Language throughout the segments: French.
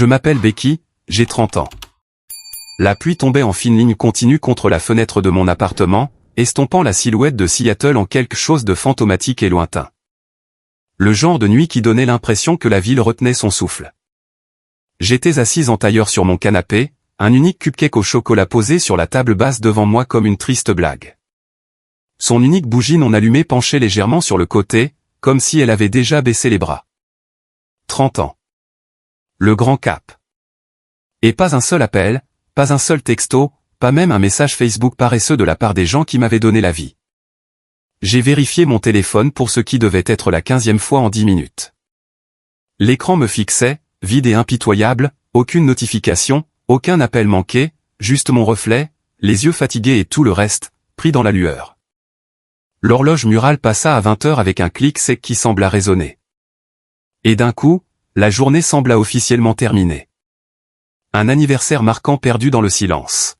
Je m'appelle Becky, j'ai 30 ans. La pluie tombait en fine ligne continue contre la fenêtre de mon appartement, estompant la silhouette de Seattle en quelque chose de fantomatique et lointain. Le genre de nuit qui donnait l'impression que la ville retenait son souffle. J'étais assise en tailleur sur mon canapé, un unique cupcake au chocolat posé sur la table basse devant moi comme une triste blague. Son unique bougie non allumée penchait légèrement sur le côté, comme si elle avait déjà baissé les bras. 30 ans. Le grand cap. Et pas un seul appel, pas un seul texto, pas même un message Facebook paresseux de la part des gens qui m'avaient donné la vie. J'ai vérifié mon téléphone pour ce qui devait être la 15e fois en 10 minutes. L'écran me fixait, vide et impitoyable, aucune notification, aucun appel manqué, juste mon reflet, les yeux fatigués et tout le reste, pris dans la lueur. L'horloge murale passa à 20 heures avec un clic sec qui sembla résonner. Et d'un coup, la journée sembla officiellement terminée. Un anniversaire marquant perdu dans le silence.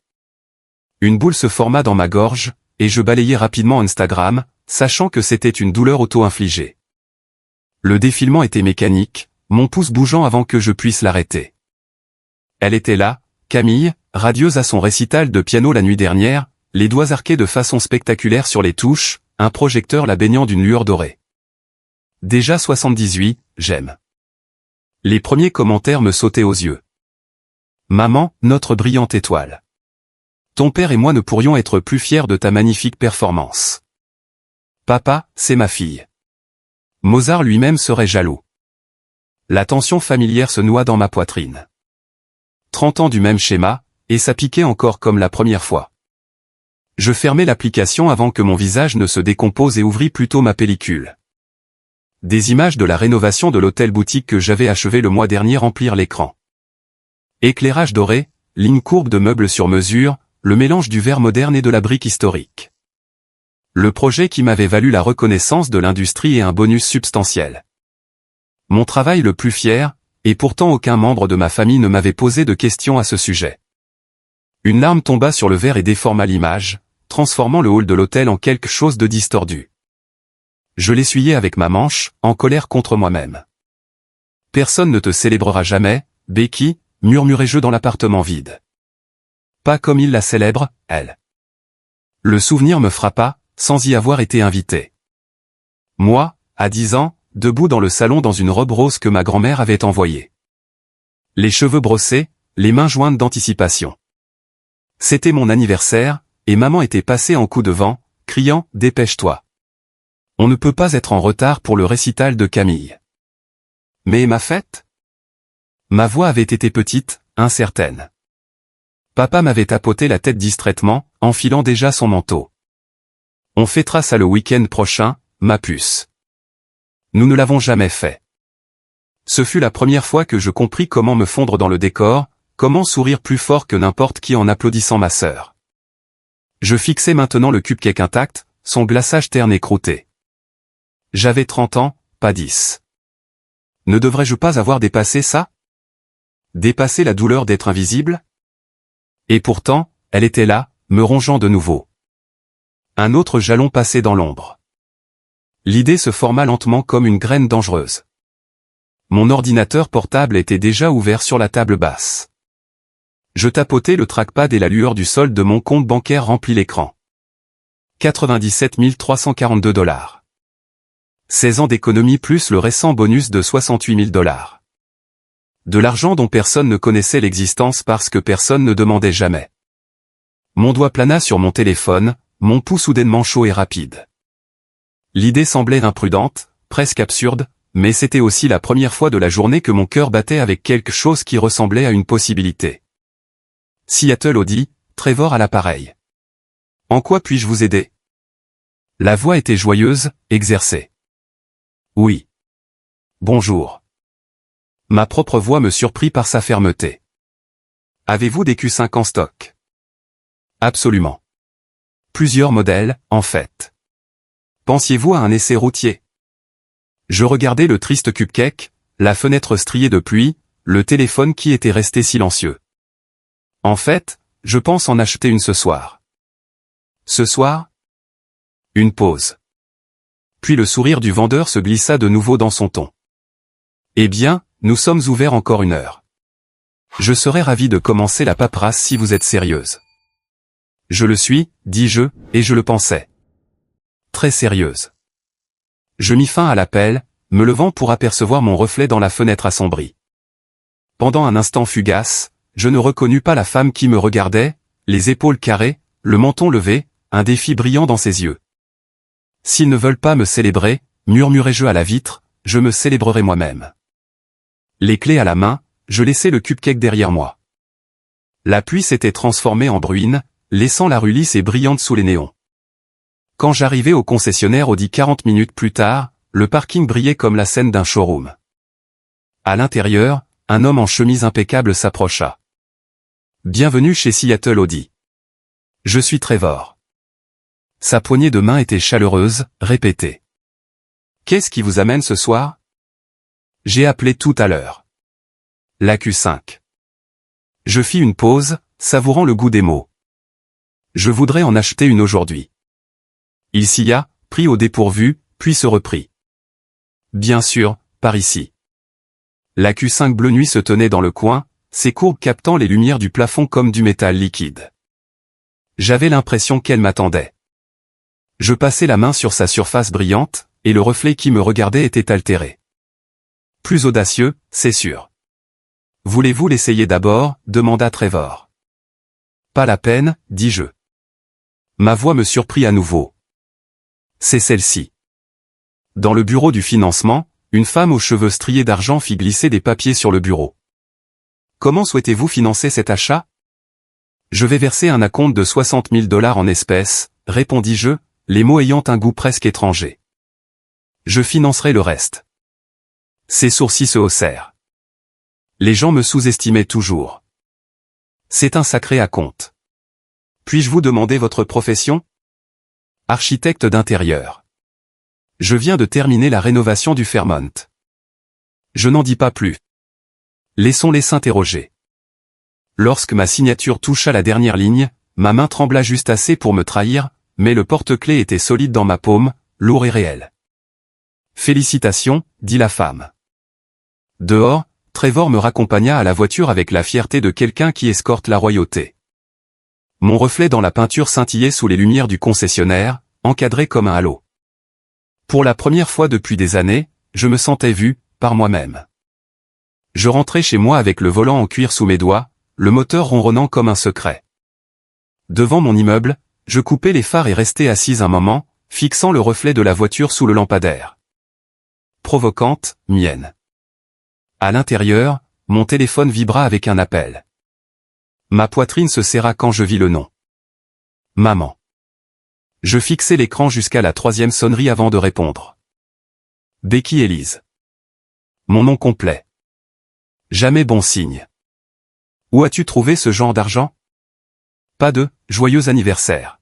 Une boule se forma dans ma gorge, et je balayai rapidement Instagram, sachant que c'était une douleur auto-infligée. Le défilement était mécanique, mon pouce bougeant avant que je puisse l'arrêter. Elle était là, Camille, radieuse à son récital de piano la nuit dernière, les doigts arqués de façon spectaculaire sur les touches, un projecteur la baignant d'une lueur dorée. Déjà 78, j'aime. Les premiers commentaires me sautaient aux yeux. Maman, notre brillante étoile. Ton père et moi ne pourrions être plus fiers de ta magnifique performance. Papa, c'est ma fille. Mozart lui-même serait jaloux. La tension familière se noie dans ma poitrine. 30 ans du même schéma, et ça piquait encore comme la première fois. Je fermai l'application avant que mon visage ne se décompose et ouvris plutôt ma pellicule. Des images de la rénovation de l'hôtel-boutique que j'avais achevé le mois dernier remplirent l'écran. Éclairage doré, lignes courbes de meubles sur mesure, le mélange du verre moderne et de la brique historique. Le projet qui m'avait valu la reconnaissance de l'industrie et un bonus substantiel. Mon travail le plus fier, et pourtant aucun membre de ma famille ne m'avait posé de questions à ce sujet. Une larme tomba sur le verre et déforma l'image, transformant le hall de l'hôtel en quelque chose de distordu. Je l'essuyai avec ma manche, en colère contre moi-même. Personne ne te célébrera jamais, Becky, murmurai-je dans l'appartement vide. Pas comme il la célèbre, elle. Le souvenir me frappa, sans y avoir été invité. Moi, à 10 ans, debout dans le salon dans une robe rose que ma grand-mère avait envoyée. Les cheveux brossés, les mains jointes d'anticipation. C'était mon anniversaire, et maman était passée en coup de vent, criant « Dépêche-toi ! On ne peut pas être en retard pour le récital de Camille. » Mais ma fête ? Ma voix avait été petite, incertaine. Papa m'avait tapoté la tête distraitement, enfilant déjà son manteau. On fêtera ça le week-end prochain, ma puce. Nous ne l'avons jamais fait. Ce fut la première fois que je compris comment me fondre dans le décor, comment sourire plus fort que n'importe qui en applaudissant ma sœur. Je fixais maintenant le cupcake intact, son glaçage terne et croûté. J'avais 30 ans, pas 10. Ne devrais-je pas avoir dépassé ça ? Dépasser la douleur d'être invisible ? Et pourtant, elle était là, me rongeant de nouveau. Un autre jalon passait dans l'ombre. L'idée se forma lentement comme une graine dangereuse. Mon ordinateur portable était déjà ouvert sur la table basse. Je tapotais le trackpad et la lueur du solde de mon compte bancaire remplit l'écran. 97 342 $. 16 ans d'économie plus le récent bonus de 68 000 $. De l'argent dont personne ne connaissait l'existence parce que personne ne demandait jamais. Mon doigt plana sur mon téléphone, mon pouls soudainement chaud et rapide. L'idée semblait imprudente, presque absurde, mais c'était aussi la première fois de la journée que mon cœur battait avec quelque chose qui ressemblait à une possibilité. Seattle Audi, Trevor à l'appareil. En quoi puis-je vous aider ? La voix était joyeuse, exercée. Oui. Bonjour. Ma propre voix me surprit par sa fermeté. Avez-vous des Q5 en stock ? Absolument. Plusieurs modèles, en fait. Pensiez-vous à un essai routier ? Je regardais le triste cupcake, la fenêtre striée de pluie, le téléphone qui était resté silencieux. En fait, je pense en acheter une ce soir. Ce soir ? Une pause. Puis le sourire du vendeur se glissa de nouveau dans son ton. Eh bien, nous sommes ouverts encore 1 heure. Je serais ravi de commencer la paperasse si vous êtes sérieuse. Je le suis, dis-je, et je le pensais. Très sérieuse. Je mis fin à l'appel, me levant pour apercevoir mon reflet dans la fenêtre assombrie. Pendant un instant fugace, je ne reconnus pas la femme qui me regardait, les épaules carrées, le menton levé, un défi brillant dans ses yeux. S'ils ne veulent pas me célébrer, murmurai-je à la vitre, je me célébrerai moi-même. Les clés à la main, je laissai le cupcake derrière moi. La pluie s'était transformée en bruine, laissant la rue lisse et brillante sous les néons. Quand j'arrivai au concessionnaire Audi 40 minutes plus tard, le parking brillait comme la scène d'un showroom. À l'intérieur, un homme en chemise impeccable s'approcha. Bienvenue chez Seattle Audi. Je suis Trevor. Sa poignée de main était chaleureuse, répétée. Qu'est-ce qui vous amène ce soir? J'ai appelé tout à l'heure. La Q5. Je fis une pause, savourant le goût des mots. Je voudrais en acheter une aujourd'hui. Il sia, pris au dépourvu, puis se reprit. Bien sûr, par ici. La Q5 bleu nuit se tenait dans le coin, ses courbes captant les lumières du plafond comme du métal liquide. J'avais l'impression qu'elle m'attendait. Je passai la main sur sa surface brillante, et le reflet qui me regardait était altéré. Plus audacieux, c'est sûr. Voulez-vous l'essayer d'abord, demanda Trevor. Pas la peine, dis-je. Ma voix me surprit à nouveau. C'est celle-ci. Dans le bureau du financement, une femme aux cheveux striés d'argent fit glisser des papiers sur le bureau. Comment souhaitez-vous financer cet achat? Je vais verser un acompte de 60 000 $ en espèces, répondis-je, les mots ayant un goût presque étranger. Je financerai le reste. Ses sourcils se haussèrent. Les gens me sous-estimaient toujours. C'est un sacré acompte. Puis-je vous demander votre profession? Architecte d'intérieur. Je viens de terminer la rénovation du Fairmont. Je n'en dis pas plus. Laissons-les s'interroger. Lorsque ma signature toucha la dernière ligne, ma main trembla juste assez pour me trahir, mais le porte-clés était solide dans ma paume, lourd et réel. Félicitations, dit la femme. Dehors, Trevor me raccompagna à la voiture avec la fierté de quelqu'un qui escorte la royauté. Mon reflet dans la peinture scintillait sous les lumières du concessionnaire, encadré comme un halo. Pour la première fois depuis des années, je me sentais vu, par moi-même. Je rentrais chez moi avec le volant en cuir sous mes doigts, le moteur ronronnant comme un secret. Devant mon immeuble, je coupais les phares et restais assise un moment, fixant le reflet de la voiture sous le lampadaire. Provocante, mienne. À l'intérieur, mon téléphone vibra avec un appel. Ma poitrine se serra quand je vis le nom. Maman. Je fixai l'écran jusqu'à la 3e sonnerie avant de répondre. Becky Elise. Mon nom complet. Jamais bon signe. Où as-tu trouvé ce genre d'argent? Pas de « joyeux anniversaire ».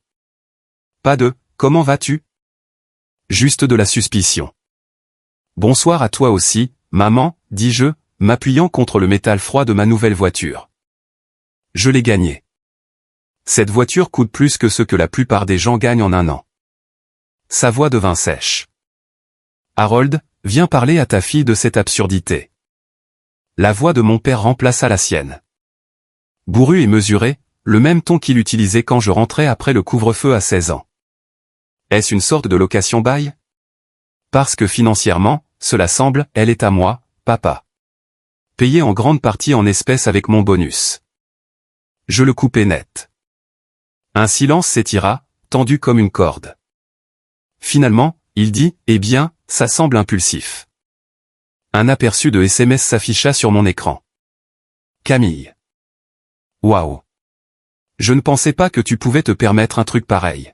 Pas de « comment vas-tu » Juste de la suspicion. Bonsoir à toi aussi, maman, dis-je, m'appuyant contre le métal froid de ma nouvelle voiture. Je l'ai gagnée. Cette voiture coûte plus que ce que la plupart des gens gagnent en un an. Sa voix devint sèche. Harold, viens parler à ta fille de cette absurdité. La voix de mon père remplaça la sienne. Bourru et mesuré, le même ton qu'il utilisait quand je rentrais après le couvre-feu à 16 ans. Est-ce une sorte de location-bail? Parce que financièrement, cela semble, elle est à moi, papa. Payée en grande partie en espèces avec mon bonus. Je le coupai net. Un silence s'étira, tendu comme une corde. Finalement, il dit, eh bien, ça semble impulsif. Un aperçu de SMS s'afficha sur mon écran. Camille. Waouh. Je ne pensais pas que tu pouvais te permettre un truc pareil.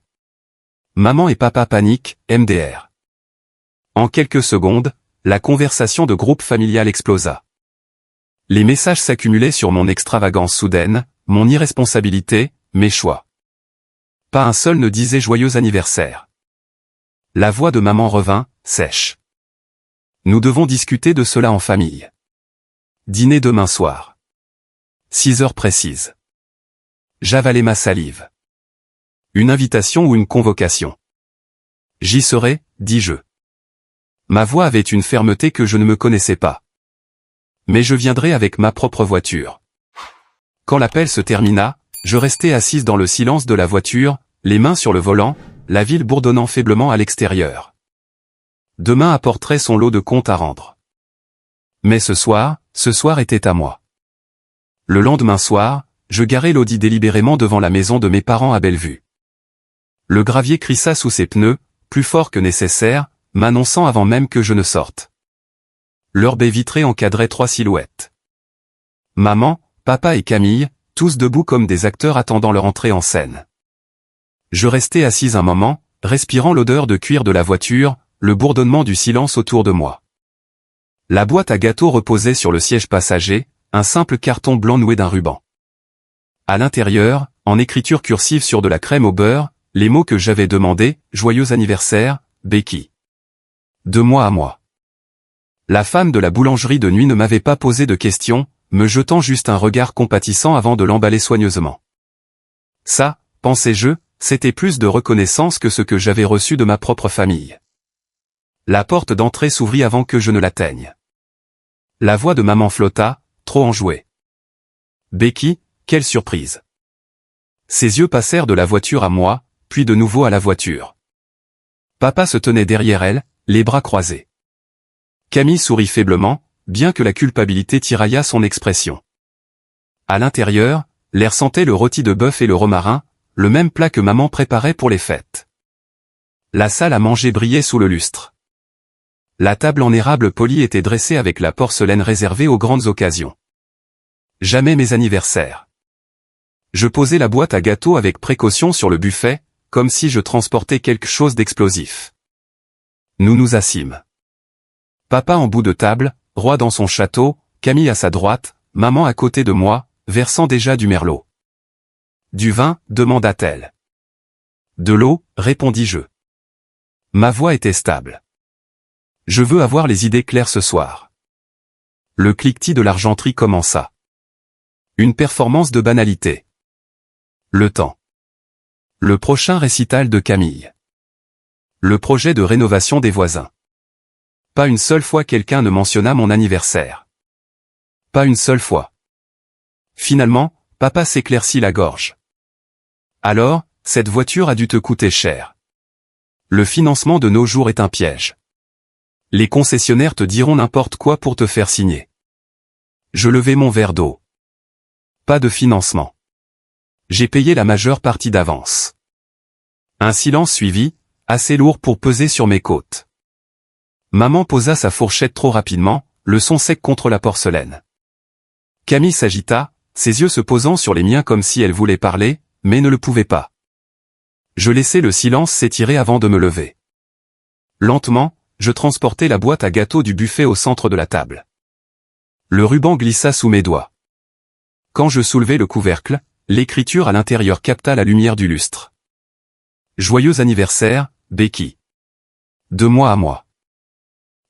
Maman et papa paniquent, MDR. En quelques secondes, la conversation de groupe familial explosa. Les messages s'accumulaient sur mon extravagance soudaine, mon irresponsabilité, mes choix. Pas un seul ne disait joyeux anniversaire. La voix de maman revint, sèche. Nous devons discuter de cela en famille. Dîner demain soir. 6 heures précises. J'avalai ma salive. Une invitation ou une convocation? J'y serai, dis-je. Ma voix avait une fermeté que je ne me connaissais pas. Mais je viendrai avec ma propre voiture. Quand l'appel se termina, je restais assise dans le silence de la voiture, les mains sur le volant, la ville bourdonnant faiblement à l'extérieur. Demain apporterait son lot de comptes à rendre. Mais ce soir était à moi. Le lendemain soir, je garai l'Audi délibérément devant la maison de mes parents à Bellevue. Le gravier crissa sous ses pneus, plus fort que nécessaire, m'annonçant avant même que je ne sorte. Leur baie vitrée encadrait 3 silhouettes. Maman, papa et Camille, tous debout comme des acteurs attendant leur entrée en scène. Je restai assise un moment, respirant l'odeur de cuir de la voiture, le bourdonnement du silence autour de moi. La boîte à gâteaux reposait sur le siège passager, un simple carton blanc noué d'un ruban. À l'intérieur, en écriture cursive sur de la crème au beurre, les mots que j'avais demandés, joyeux anniversaire, Becky. De moi à moi. La femme de la boulangerie de nuit ne m'avait pas posé de questions, me jetant juste un regard compatissant avant de l'emballer soigneusement. Ça, pensais-je, c'était plus de reconnaissance que ce que j'avais reçu de ma propre famille. La porte d'entrée s'ouvrit avant que je ne l'atteigne. La voix de maman flotta, trop enjouée. Becky, quelle surprise. Ses yeux passèrent de la voiture à moi, puis de nouveau à la voiture. Papa se tenait derrière elle, les bras croisés. Camille sourit faiblement, bien que la culpabilité tiraillât son expression. À l'intérieur, l'air sentait le rôti de bœuf et le romarin, le même plat que maman préparait pour les fêtes. La salle à manger brillait sous le lustre. La table en érable poli était dressée avec la porcelaine réservée aux grandes occasions. Jamais mes anniversaires. Je posai la boîte à gâteaux avec précaution sur le buffet, comme si je transportais quelque chose d'explosif. Nous nous assîmes. Papa en bout de table, roi dans son château, Camille à sa droite, maman à côté de moi, versant déjà du merlot. Du vin, demanda-t-elle. De l'eau, répondis-je. Ma voix était stable. Je veux avoir les idées claires ce soir. Le cliquetis de l'argenterie commença. Une performance de banalité. Le temps. Le prochain récital de Camille. Le projet de rénovation des voisins. Pas une seule fois quelqu'un ne mentionna mon anniversaire. Pas une seule fois. Finalement, papa s'éclaircit la gorge. Alors, cette voiture a dû te coûter cher. Le financement de nos jours est un piège. Les concessionnaires te diront n'importe quoi pour te faire signer. Je levai mon verre d'eau. Pas de financement. J'ai payé la majeure partie d'avance. Un silence suivit, assez lourd pour peser sur mes côtes. Maman posa sa fourchette trop rapidement, le son sec contre la porcelaine. Camille s'agita, ses yeux se posant sur les miens comme si elle voulait parler, mais ne le pouvait pas. Je laissai le silence s'étirer avant de me lever. Lentement, je transportai la boîte à gâteaux du buffet au centre de la table. Le ruban glissa sous mes doigts. Quand je soulevai le couvercle, l'écriture à l'intérieur capta la lumière du lustre. Joyeux anniversaire, Becky. De moi à moi.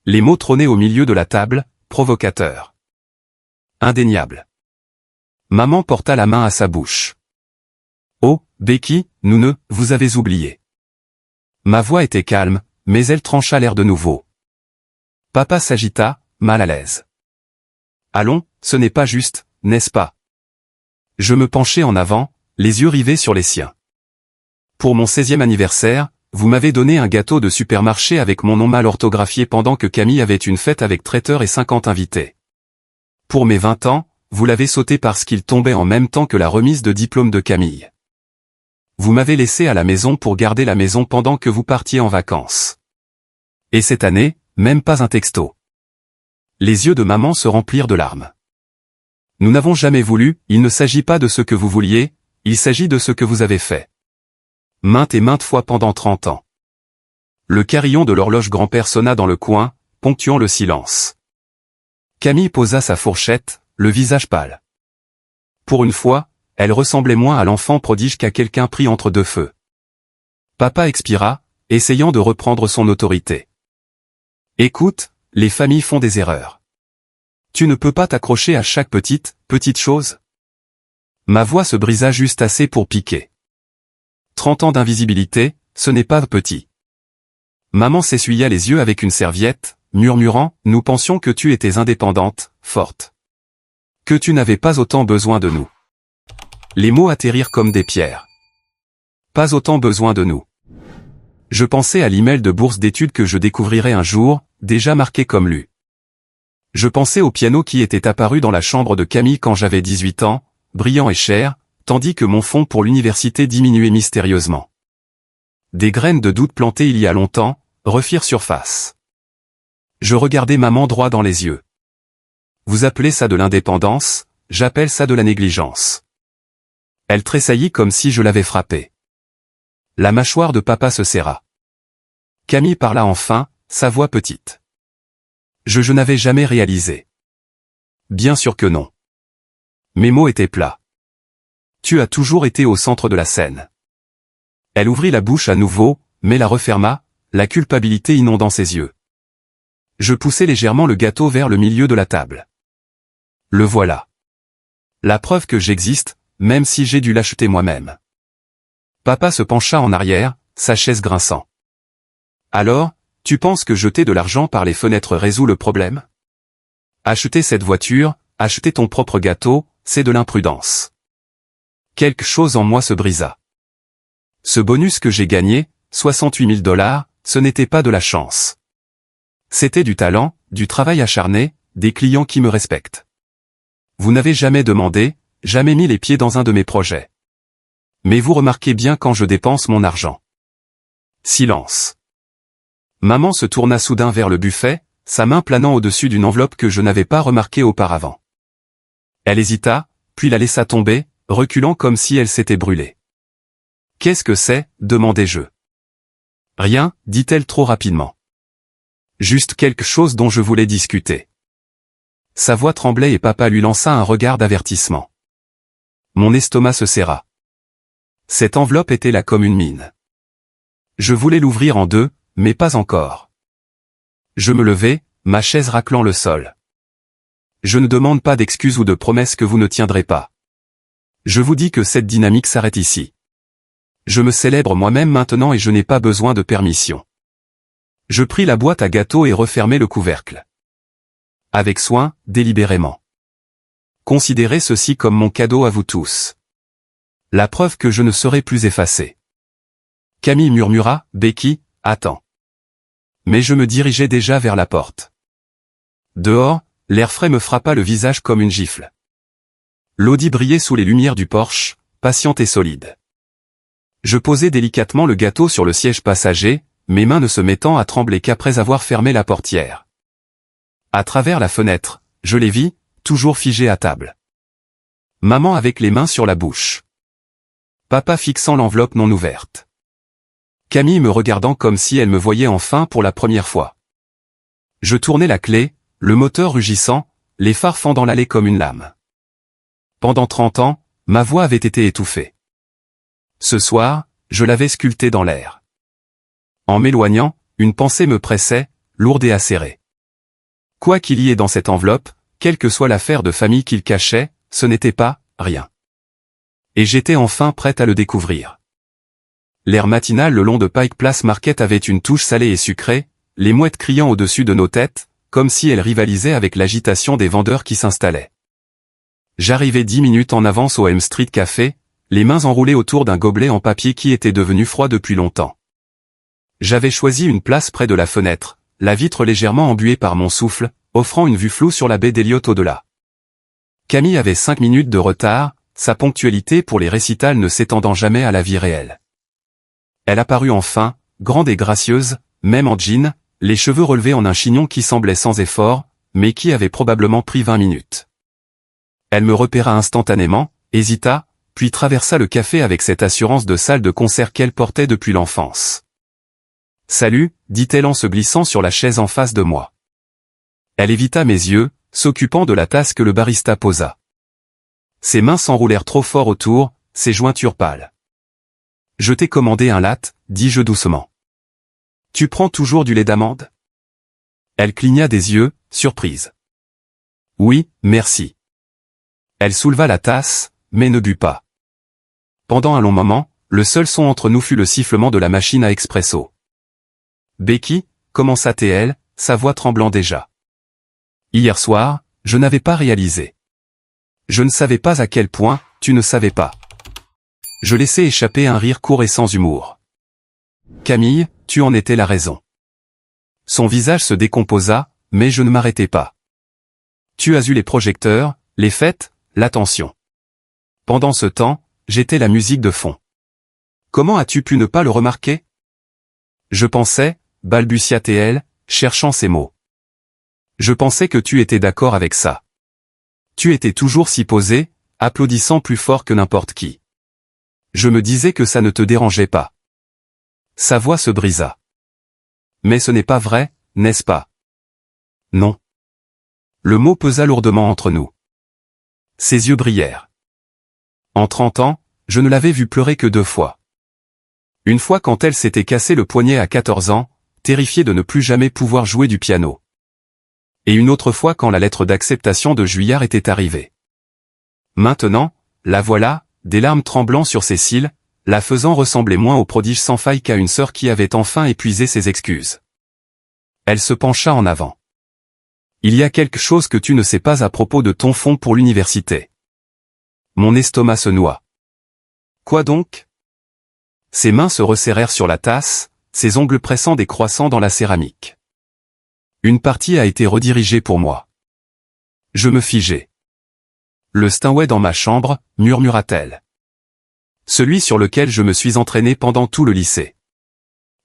Les mots trônaient au milieu de la table, provocateurs. Indéniables. Maman porta la main à sa bouche. Oh, Becky, vous avez oublié. Ma voix était calme, mais elle trancha l'air de nouveau. Papa s'agita, mal à l'aise. Allons, ce n'est pas juste, n'est-ce pas? Je me penchai en avant, les yeux rivés sur les siens. Pour mon 16e anniversaire, vous m'avez donné un gâteau de supermarché avec mon nom mal orthographié pendant que Camille avait une fête avec traiteur et 50 invités. Pour mes 20 ans, vous l'avez sauté parce qu'il tombait en même temps que la remise de diplôme de Camille. Vous m'avez laissé à la maison pour garder la maison pendant que vous partiez en vacances. Et cette année, même pas un texto. Les yeux de maman se remplirent de larmes. Nous n'avons jamais voulu, il ne s'agit pas de ce que vous vouliez, il s'agit de ce que vous avez fait. Maintes et maintes fois pendant 30 ans. Le carillon de l'horloge grand-père sonna dans le coin, ponctuant le silence. Camille posa sa fourchette, le visage pâle. Pour une fois, elle ressemblait moins à l'enfant prodige qu'à quelqu'un pris entre deux feux. Papa expira, essayant de reprendre son autorité. Écoute, les familles font des erreurs. Tu ne peux pas t'accrocher à chaque petite chose. Ma voix se brisa juste assez pour piquer. 30 ans d'invisibilité, ce n'est pas petit. Maman s'essuya les yeux avec une serviette, murmurant, nous pensions que tu étais indépendante, forte. Que tu n'avais pas autant besoin de nous. Les mots atterrirent comme des pierres. Pas autant besoin de nous. Je pensais à l'email de bourse d'études que je découvrirais un jour, déjà marqué comme lu. Je pensais au piano qui était apparu dans la chambre de Camille quand j'avais 18 ans, brillant et cher, tandis que mon fonds pour l'université diminuait mystérieusement. Des graines de doute plantées il y a longtemps, refirent surface. Je regardais maman droit dans les yeux. Vous appelez ça de l'indépendance, j'appelle ça de la négligence. Elle tressaillit comme si je l'avais frappée. La mâchoire de papa se serra. Camille parla enfin, sa voix petite. Je n'avais jamais réalisé. Bien sûr que non. Mes mots étaient plats. Tu as toujours été au centre de la scène. Elle ouvrit la bouche à nouveau, mais la referma, la culpabilité inondant ses yeux. Je poussai légèrement le gâteau vers le milieu de la table. Le voilà. La preuve que j'existe, même si j'ai dû l'acheter moi-même. Papa se pencha en arrière, sa chaise grinçant. Alors, tu penses que jeter de l'argent par les fenêtres résout le problème? Acheter cette voiture, acheter ton propre gâteau, c'est de l'imprudence. Quelque chose en moi se brisa. Ce bonus que j'ai gagné, 68 000 $, ce n'était pas de la chance. C'était du talent, du travail acharné, des clients qui me respectent. Vous n'avez jamais demandé, jamais mis les pieds dans un de mes projets. Mais vous remarquez bien quand je dépense mon argent. Silence. Maman se tourna soudain vers le buffet, sa main planant au-dessus d'une enveloppe que je n'avais pas remarquée auparavant. Elle hésita, puis la laissa tomber, reculant comme si elle s'était brûlée. « Qu'est-ce que c'est » demandai-je. « Rien » dit-elle trop rapidement. « Juste quelque chose dont je voulais discuter. » Sa voix tremblait et papa lui lança un regard d'avertissement. Mon estomac se serra. Cette enveloppe était là comme une mine. Je voulais l'ouvrir en deux, mais pas encore. Je me levai, ma chaise raclant le sol. Je ne demande pas d'excuses ou de promesses que vous ne tiendrez pas. Je vous dis que cette dynamique s'arrête ici. Je me célèbre moi-même maintenant et je n'ai pas besoin de permission. Je pris la boîte à gâteaux et refermai le couvercle. Avec soin, délibérément. Considérez ceci comme mon cadeau à vous tous. La preuve que je ne serai plus effacé. Camille murmura, Becky, attends. Mais je me dirigeais déjà vers la porte. Dehors, l'air frais me frappa le visage comme une gifle. L'audi brillait sous les lumières du Porsche, patiente et solide. Je posai délicatement le gâteau sur le siège passager, mes mains ne se mettant à trembler qu'après avoir fermé la portière. À travers la fenêtre, je les vis, toujours figés à table. Maman avec les mains sur la bouche. Papa fixant l'enveloppe non ouverte. Camille me regardant comme si elle me voyait enfin pour la première fois. Je tournai la clé, le moteur rugissant, les phares fendant l'allée comme une lame. Pendant 30 ans, ma voix avait été étouffée. Ce soir, je l'avais sculptée dans l'air. En m'éloignant, une pensée me pressait, lourde et acérée. Quoi qu'il y ait dans cette enveloppe, quelle que soit l'affaire de famille qu'il cachait, ce n'était pas rien. Et j'étais enfin prête à le découvrir. L'air matinal le long de Pike Place Market avait une touche salée et sucrée, les mouettes criant au-dessus de nos têtes, comme si elles rivalisaient avec l'agitation des vendeurs qui s'installaient. J'arrivais 10 minutes en avance au Elm Street Café, les mains enroulées autour d'un gobelet en papier qui était devenu froid depuis longtemps. J'avais choisi une place près de la fenêtre, la vitre légèrement embuée par mon souffle, offrant une vue floue sur la baie d'Eliot au-delà. Camille avait 5 minutes de retard, sa ponctualité pour les récitals ne s'étendant jamais à la vie réelle. Elle apparut enfin, grande et gracieuse, même en jean, les cheveux relevés en un chignon qui semblait sans effort, mais qui avait probablement pris 20 minutes. Elle me repéra instantanément, hésita, puis traversa le café avec cette assurance de salle de concert qu'elle portait depuis l'enfance. « Salut » dit-elle en se glissant sur la chaise en face de moi. Elle évita mes yeux, s'occupant de la tasse que le barista posa. Ses mains s'enroulèrent trop fort autour, ses jointures pâles. « Je t'ai commandé un latte » dis-je doucement. « Tu prends toujours du lait d'amande » Elle cligna des yeux, surprise. « Oui, merci. » Elle souleva la tasse, mais ne but pas. Pendant un long moment, le seul son entre nous fut le sifflement de la machine à expresso. « Becky » commença-t-elle, sa voix tremblant déjà. « Hier soir, je n'avais pas réalisé. Je ne savais pas à quel point, tu ne savais pas. Je laissai échapper un rire court et sans humour. Camille, tu en étais la raison. Son visage se décomposa, mais je ne m'arrêtai pas. Tu as eu les projecteurs, les fêtes, l'attention. Pendant ce temps, j'étais la musique de fond. Comment as-tu pu ne pas le remarquer? Je pensais, balbutia-t-elle, cherchant ses mots. Je pensais que tu étais d'accord avec ça. Tu étais toujours si posé, applaudissant plus fort que n'importe qui. Je me disais que ça ne te dérangeait pas. Sa voix se brisa. Mais ce n'est pas vrai, n'est-ce pas? Non. Le mot pesa lourdement entre nous. Ses yeux brillèrent. En 30 ans, je ne l'avais vue pleurer que 2 fois. Une fois quand elle s'était cassé le poignet à 14 ans, terrifiée de ne plus jamais pouvoir jouer du piano. Et une autre fois quand la lettre d'acceptation de Juillard était arrivée. Maintenant, la voilà, des larmes tremblant sur ses cils, la faisant ressembler moins au prodige sans faille qu'à une sœur qui avait enfin épuisé ses excuses. Elle se pencha en avant. Il y a quelque chose que tu ne sais pas à propos de ton fonds pour l'université. Mon estomac se noie. Quoi donc? Ses mains se resserrèrent sur la tasse, ses ongles pressant des croissants dans la céramique. Une partie a été redirigée pour moi. Je me figeai. Le Steinway dans ma chambre, murmura-t-elle. Celui sur lequel je me suis entraîné pendant tout le lycée.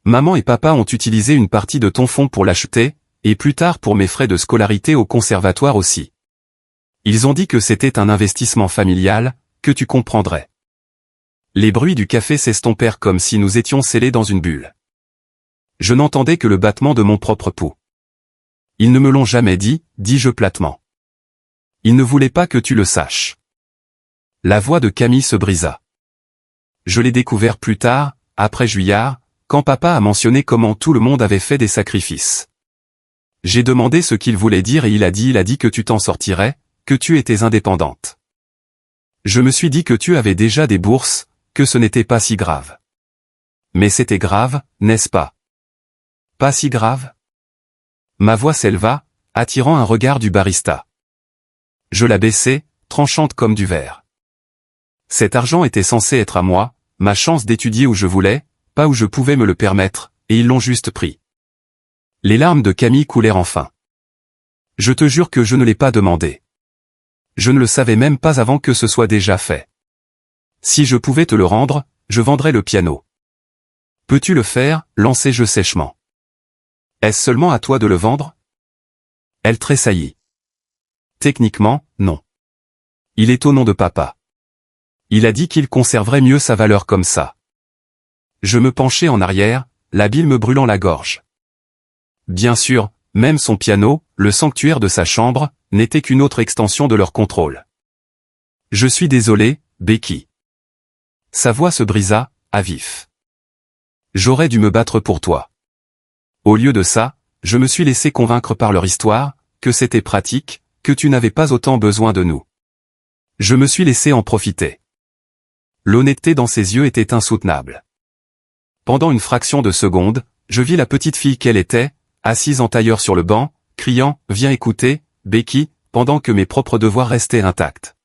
Maman et papa ont utilisé une partie de ton fonds pour l'acheter, et plus tard pour mes frais de scolarité au conservatoire aussi. Ils ont dit que c'était un investissement familial, que tu comprendrais. Les bruits du café s'estompèrent comme si nous étions scellés dans une bulle. Je n'entendais que le battement de mon propre pouls. Ils ne me l'ont jamais dit, dis-je platement. Ils ne voulaient pas que tu le saches. La voix de Camille se brisa. Je l'ai découvert plus tard, après Juillard, quand papa a mentionné comment tout le monde avait fait des sacrifices. J'ai demandé ce qu'il voulait dire et il a dit que tu t'en sortirais, que tu étais indépendante. Je me suis dit que tu avais déjà des bourses, que ce n'était pas si grave. Mais c'était grave, n'est-ce pas? Pas si grave? Ma voix s'éleva, attirant un regard du barista. Je la baissai, tranchante comme du verre. Cet argent était censé être à moi, ma chance d'étudier où je voulais, pas où je pouvais me le permettre, et ils l'ont juste pris. Les larmes de Camille coulèrent enfin. Je te jure que je ne l'ai pas demandé. Je ne le savais même pas avant que ce soit déjà fait. Si je pouvais te le rendre, je vendrais le piano. Peux-tu le faire, lançai-je sèchement. Est-ce seulement à toi de le vendre? Elle tressaillit. Techniquement, non. Il est au nom de papa. Il a dit qu'il conserverait mieux sa valeur comme ça. Je me penchai en arrière, la bile me brûlant la gorge. Bien sûr, même son piano, le sanctuaire de sa chambre, n'était qu'une autre extension de leur contrôle. Je suis désolé, Becky. Sa voix se brisa, à vif. J'aurais dû me battre pour toi. Au lieu de ça, je me suis laissé convaincre par leur histoire, que c'était pratique, que tu n'avais pas autant besoin de nous. Je me suis laissé en profiter. L'honnêteté dans ses yeux était insoutenable. Pendant une fraction de seconde, je vis la petite fille qu'elle était, assise en tailleur sur le banc, criant « Viens écouter, Becky », pendant que mes propres devoirs restaient intacts.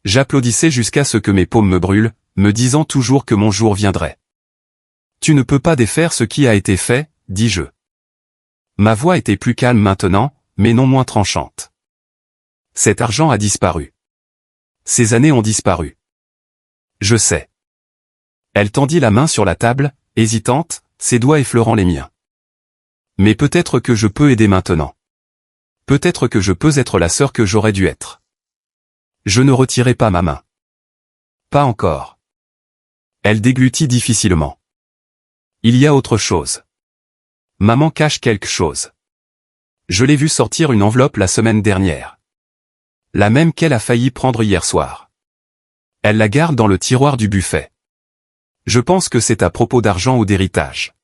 J'applaudissais jusqu'à ce que mes paumes me brûlent, me disant toujours que mon jour viendrait. « Tu ne peux pas défaire ce qui a été fait », dis-je. Ma voix était plus calme maintenant, mais non moins tranchante. Cet argent a disparu. Ces années ont disparu. Je sais. Elle tendit la main sur la table, hésitante, ses doigts effleurant les miens. Mais peut-être que je peux aider maintenant. Peut-être que je peux être la sœur que j'aurais dû être. Je ne retirai pas ma main. Pas encore. Elle déglutit difficilement. Il y a autre chose. Maman cache quelque chose. Je l'ai vue sortir une enveloppe la semaine dernière. La même qu'elle a failli prendre hier soir. Elle la garde dans le tiroir du buffet. Je pense que c'est à propos d'argent ou d'héritage.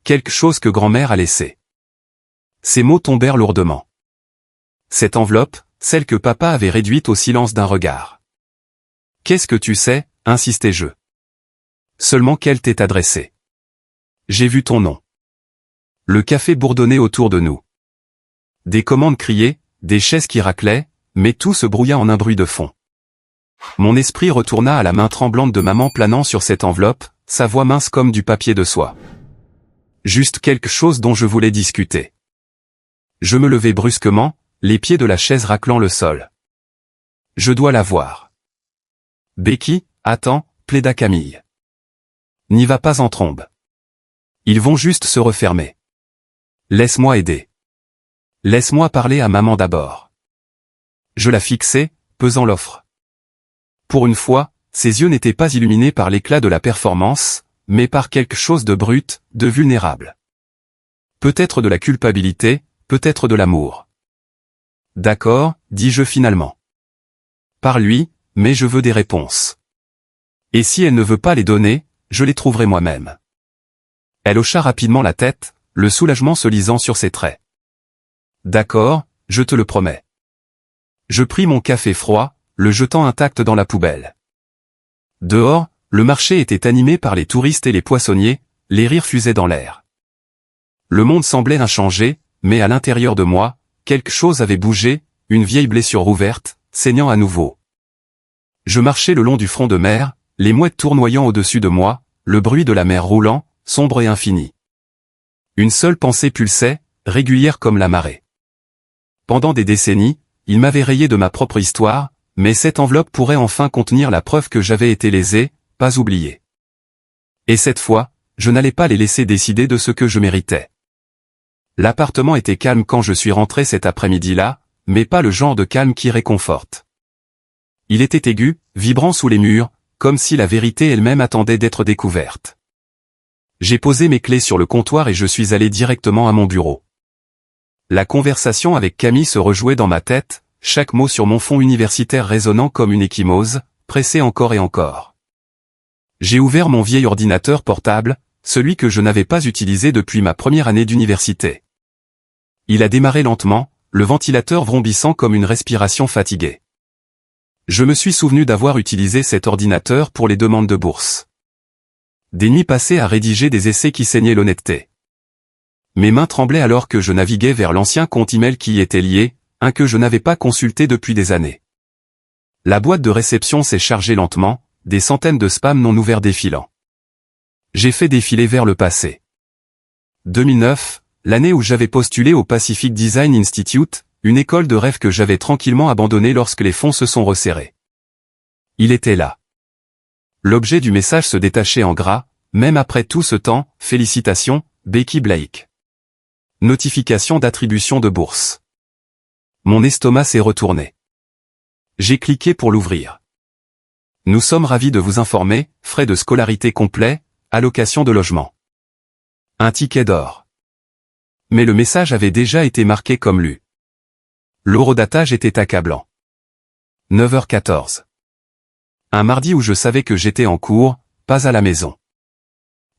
Quelque chose que grand-mère a laissé. Ces mots tombèrent lourdement. Cette enveloppe, celle que papa avait réduite au silence d'un regard. Qu'est-ce que tu sais, insistai-je. Seulement qu'elle t'est adressée. J'ai vu ton nom. Le café bourdonnait autour de nous. Des commandes criaient, des chaises qui raclaient, mais tout se brouilla en un bruit de fond. Mon esprit retourna à la main tremblante de maman planant sur cette enveloppe, sa voix mince comme du papier de soie. Juste quelque chose dont je voulais discuter. Je me levai brusquement, les pieds de la chaise raclant le sol. Je dois la voir. Becky, attends, plaida Camille. N'y va pas en trombe. Ils vont juste se refermer. Laisse-moi aider. Laisse-moi parler à maman d'abord. Je la fixai, pesant l'offre. Pour une fois, ses yeux n'étaient pas illuminés par l'éclat de la performance, mais par quelque chose de brut, de vulnérable. Peut-être de la culpabilité, peut-être de l'amour. D'accord, dis-je finalement. Par lui, mais je veux des réponses. Et si elle ne veut pas les donner, je les trouverai moi-même. Elle hocha rapidement la tête, le soulagement se lisant sur ses traits. D'accord, je te le promets. Je pris mon café froid, le jetant intact dans la poubelle. Dehors, le marché était animé par les touristes et les poissonniers, les rires fusaient dans l'air. Le monde semblait inchangé, mais à l'intérieur de moi, quelque chose avait bougé, une vieille blessure ouverte, saignant à nouveau. Je marchais le long du front de mer, les mouettes tournoyant au-dessus de moi, le bruit de la mer roulant, sombre et infini. Une seule pensée pulsait, régulière comme la marée. Pendant des décennies, il m'avait rayé de ma propre histoire, mais cette enveloppe pourrait enfin contenir la preuve que j'avais été lésé, pas oublié. Et cette fois, je n'allais pas les laisser décider de ce que je méritais. L'appartement était calme quand je suis rentré cet après-midi-là, mais pas le genre de calme qui réconforte. Il était aigu, vibrant sous les murs, comme si la vérité elle-même attendait d'être découverte. J'ai posé mes clés sur le comptoir et je suis allé directement à mon bureau. La conversation avec Camille se rejouait dans ma tête, chaque mot sur mon fond universitaire résonnant comme une ecchymose, pressé encore et encore. J'ai ouvert mon vieil ordinateur portable, celui que je n'avais pas utilisé depuis ma première année d'université. Il a démarré lentement, le ventilateur vrombissant comme une respiration fatiguée. Je me suis souvenu d'avoir utilisé cet ordinateur pour les demandes de bourse. Des nuits passées à rédiger des essais qui saignaient l'honnêteté. Mes mains tremblaient alors que je naviguais vers l'ancien compte email qui y était lié, un que je n'avais pas consulté depuis des années. La boîte de réception s'est chargée lentement, des centaines de spams non ouverts défilant. J'ai fait défiler vers le passé. 2009, l'année où j'avais postulé au Pacific Design Institute, une école de rêve que j'avais tranquillement abandonnée lorsque les fonds se sont resserrés. Il était là. L'objet du message se détachait en gras, même après tout ce temps, félicitations, Becky Blake. Notification d'attribution de bourse. Mon estomac s'est retourné. J'ai cliqué pour l'ouvrir. Nous sommes ravis de vous informer, frais de scolarité complets, allocation de logement. Un ticket d'or. Mais le message avait déjà été marqué comme lu. L'horodatage était accablant. 9h14. Un mardi où je savais que j'étais en cours, pas à la maison.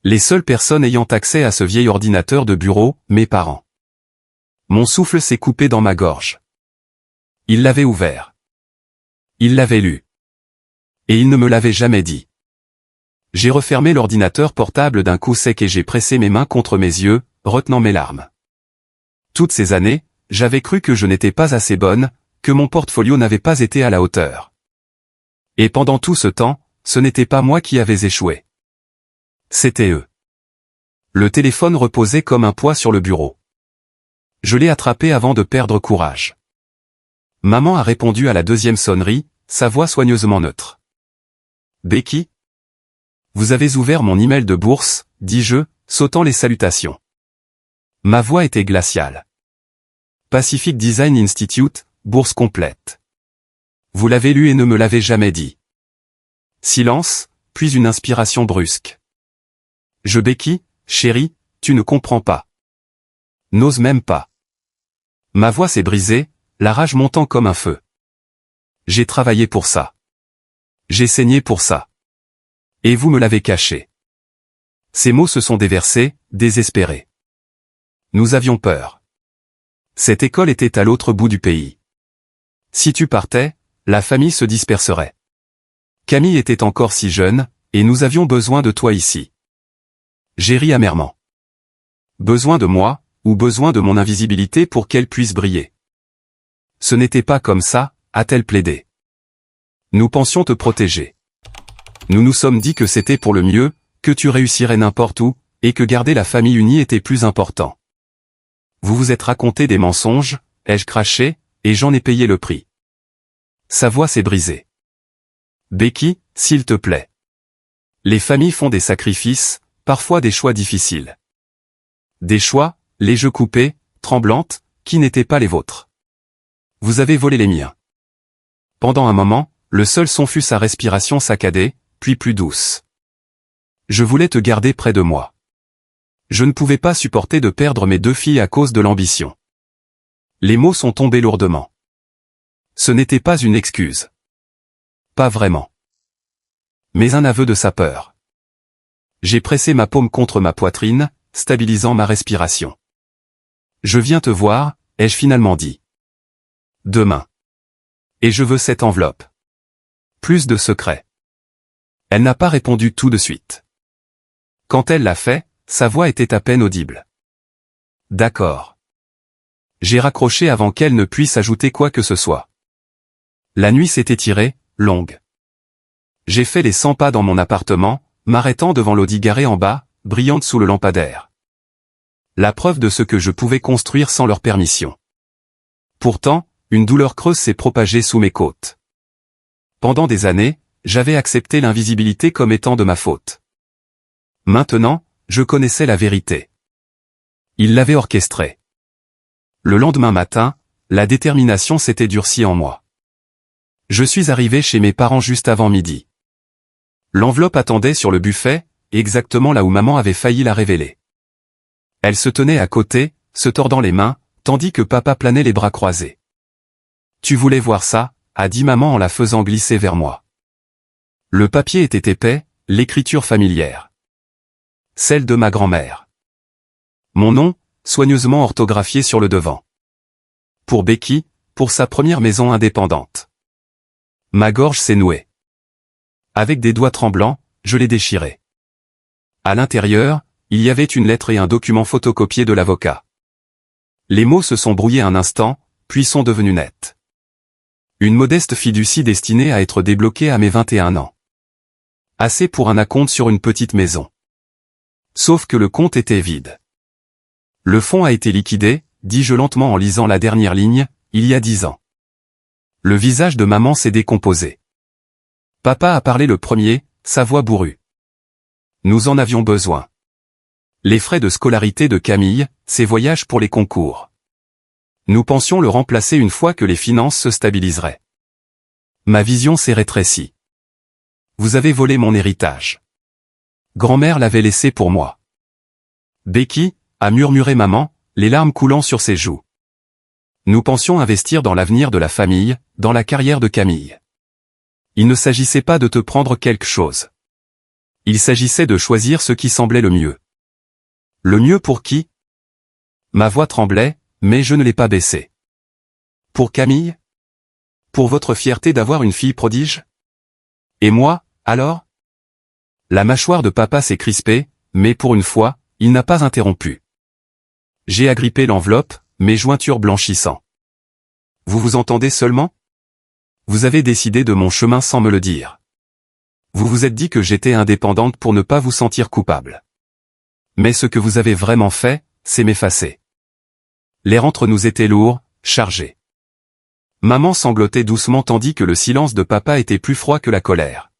Les seules personnes ayant accès à ce vieil ordinateur de bureau, mes parents. Mon souffle s'est coupé dans ma gorge. Il l'avait ouvert. Il l'avait lu. Et il ne me l'avait jamais dit. J'ai refermé l'ordinateur portable d'un coup sec et j'ai pressé mes mains contre mes yeux, retenant mes larmes. Toutes ces années, j'avais cru que je n'étais pas assez bonne, que mon portfolio n'avait pas été à la hauteur. Et pendant tout ce temps, ce n'était pas moi qui avais échoué. C'était eux. Le téléphone reposait comme un poids sur le bureau. Je l'ai attrapé avant de perdre courage. Maman a répondu à la deuxième sonnerie, sa voix soigneusement neutre. Becky? Vous avez ouvert mon email de bourse, dis-je, sautant les salutations. Ma voix était glaciale. Pacific Design Institute, bourse complète. Vous l'avez lu et ne me l'avez jamais dit. Silence, puis une inspiration brusque. Becky, chérie, tu ne comprends pas. N'ose même pas. Ma voix s'est brisée, la rage montant comme un feu. J'ai travaillé pour ça. J'ai saigné pour ça. Et vous me l'avez caché. Ces mots se sont déversés, désespérés. Nous avions peur. Cette école était à l'autre bout du pays. Si tu partais, la famille se disperserait. Camille était encore si jeune, et nous avions besoin de toi ici. J'ai ri amèrement. Besoin de moi, ou besoin de mon invisibilité pour qu'elle puisse briller. Ce n'était pas comme ça, a-t-elle plaidé. Nous pensions te protéger. Nous nous sommes dit que c'était pour le mieux, que tu réussirais n'importe où, et que garder la famille unie était plus important. Vous vous êtes raconté des mensonges, ai-je craché, et j'en ai payé le prix. Sa voix s'est brisée. Becky, s'il te plaît. Les familles font des sacrifices, parfois des choix difficiles. Des choix, les yeux coupés, tremblantes, qui n'étaient pas les vôtres. Vous avez volé les miens. Pendant un moment, le seul son fut sa respiration saccadée, puis plus douce. Je voulais te garder près de moi. Je ne pouvais pas supporter de perdre mes 2 filles à cause de l'ambition. Les mots sont tombés lourdement. Ce n'était pas une excuse. Pas vraiment. Mais un aveu de sa peur. J'ai pressé ma paume contre ma poitrine, stabilisant ma respiration. Je viens te voir, ai-je finalement dit. Demain. Et je veux cette enveloppe. Plus de secrets. Elle n'a pas répondu tout de suite. Quand elle l'a fait, sa voix était à peine audible. D'accord. J'ai raccroché avant qu'elle ne puisse ajouter quoi que ce soit. La nuit s'est étirée, longue. J'ai fait les 100 pas dans mon appartement, m'arrêtant devant l'Audi garée en bas, brillante sous le lampadaire. La preuve de ce que je pouvais construire sans leur permission. Pourtant, une douleur creuse s'est propagée sous mes côtes. Pendant des années, j'avais accepté l'invisibilité comme étant de ma faute. Maintenant, je connaissais la vérité. Il l'avait orchestrée. Le lendemain matin, la détermination s'était durcie en moi. Je suis arrivé chez mes parents juste avant midi. L'enveloppe attendait sur le buffet, exactement là où maman avait failli la révéler. Elle se tenait à côté, se tordant les mains, tandis que papa planait les bras croisés. « Tu voulais voir ça ?» a dit maman en la faisant glisser vers moi. Le papier était épais, l'écriture familière. Celle de ma grand-mère. Mon nom, soigneusement orthographié sur le devant. Pour Becky, pour sa première maison indépendante. Ma gorge s'est nouée. Avec des doigts tremblants, je l'ai déchiré. À l'intérieur, il y avait une lettre et un document photocopié de l'avocat. Les mots se sont brouillés un instant, puis sont devenus nets. Une modeste fiducie destinée à être débloquée à mes 21 ans. Assez pour un acompte sur une petite maison. Sauf que le compte était vide. Le fonds a été liquidé, dis-je lentement en lisant la dernière ligne, il y a 10 ans. Le visage de maman s'est décomposé. Papa a parlé le premier, sa voix bourrue. Nous en avions besoin. Les frais de scolarité de Camille, ses voyages pour les concours. Nous pensions le remplacer une fois que les finances se stabiliseraient. Ma vision s'est rétrécie. Vous avez volé mon héritage. Grand-mère l'avait laissé pour moi. Becky, a murmuré maman, les larmes coulant sur ses joues. Nous pensions investir dans l'avenir de la famille, dans la carrière de Camille. Il ne s'agissait pas de te prendre quelque chose. Il s'agissait de choisir ce qui semblait le mieux. Le mieux pour qui? Ma voix tremblait, mais je ne l'ai pas baissée. Pour Camille? Pour votre fierté d'avoir une fille prodige? Et moi, alors? La mâchoire de papa s'est crispée, mais pour une fois, il n'a pas interrompu. J'ai agrippé l'enveloppe, mes jointures blanchissant. Vous vous entendez seulement? Vous avez décidé de mon chemin sans me le dire. Vous vous êtes dit que j'étais indépendante pour ne pas vous sentir coupable. Mais ce que vous avez vraiment fait, c'est m'effacer. L'air entre nous était lourd, chargé. Maman sanglotait doucement tandis que le silence de papa était plus froid que la colère.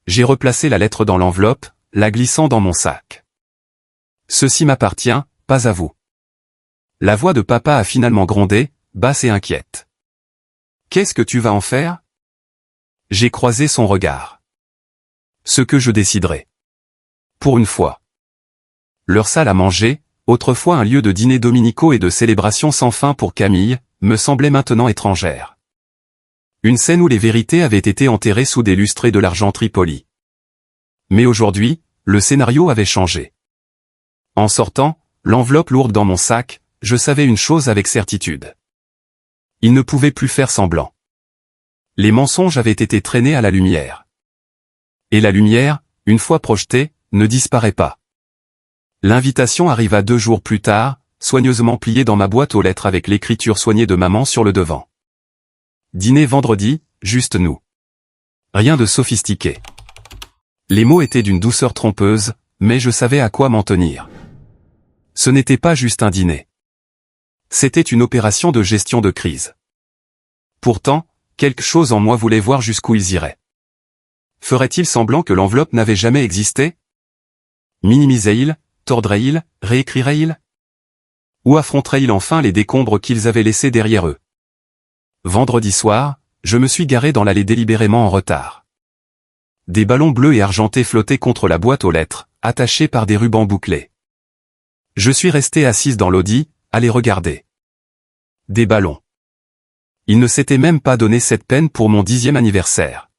J'ai replacé la lettre dans l'enveloppe, la glissant dans mon sac. Ceci m'appartient, pas à vous. La voix de papa a finalement grondé, basse et inquiète. Qu'est-ce que tu vas en faire? J'ai croisé son regard. Ce que je déciderai. Pour une fois. Leur salle à manger, autrefois un lieu de dîners dominicaux et de célébrations sans fin pour Camille, me semblait maintenant étrangère. Une scène où les vérités avaient été enterrées sous des lustrées de l'argenterie polie. Mais aujourd'hui, le scénario avait changé. En sortant, l'enveloppe lourde dans mon sac, je savais une chose avec certitude. Il ne pouvait plus faire semblant. Les mensonges avaient été traînés à la lumière. Et la lumière, une fois projetée, ne disparaît pas. L'invitation arriva 2 jours plus tard, soigneusement pliée dans ma boîte aux lettres avec l'écriture soignée de maman sur le devant. Dîner vendredi, juste nous. Rien de sophistiqué. Les mots étaient d'une douceur trompeuse, mais je savais à quoi m'en tenir. Ce n'était pas juste un dîner. C'était une opération de gestion de crise. Pourtant, quelque chose en moi voulait voir jusqu'où ils iraient. Ferait-il semblant que l'enveloppe n'avait jamais existé? Minimisait-il, tordrait-il, réécrirait-il? Ou affronterait-il enfin les décombres qu'ils avaient laissés derrière eux? Vendredi soir, je me suis garé dans l'allée délibérément en retard. Des ballons bleus et argentés flottaient contre la boîte aux lettres, attachés par des rubans bouclés. Je suis resté assise dans l'audi, à les regarder. Des ballons. Ils ne s'étaient même pas donné cette peine pour mon 10e anniversaire.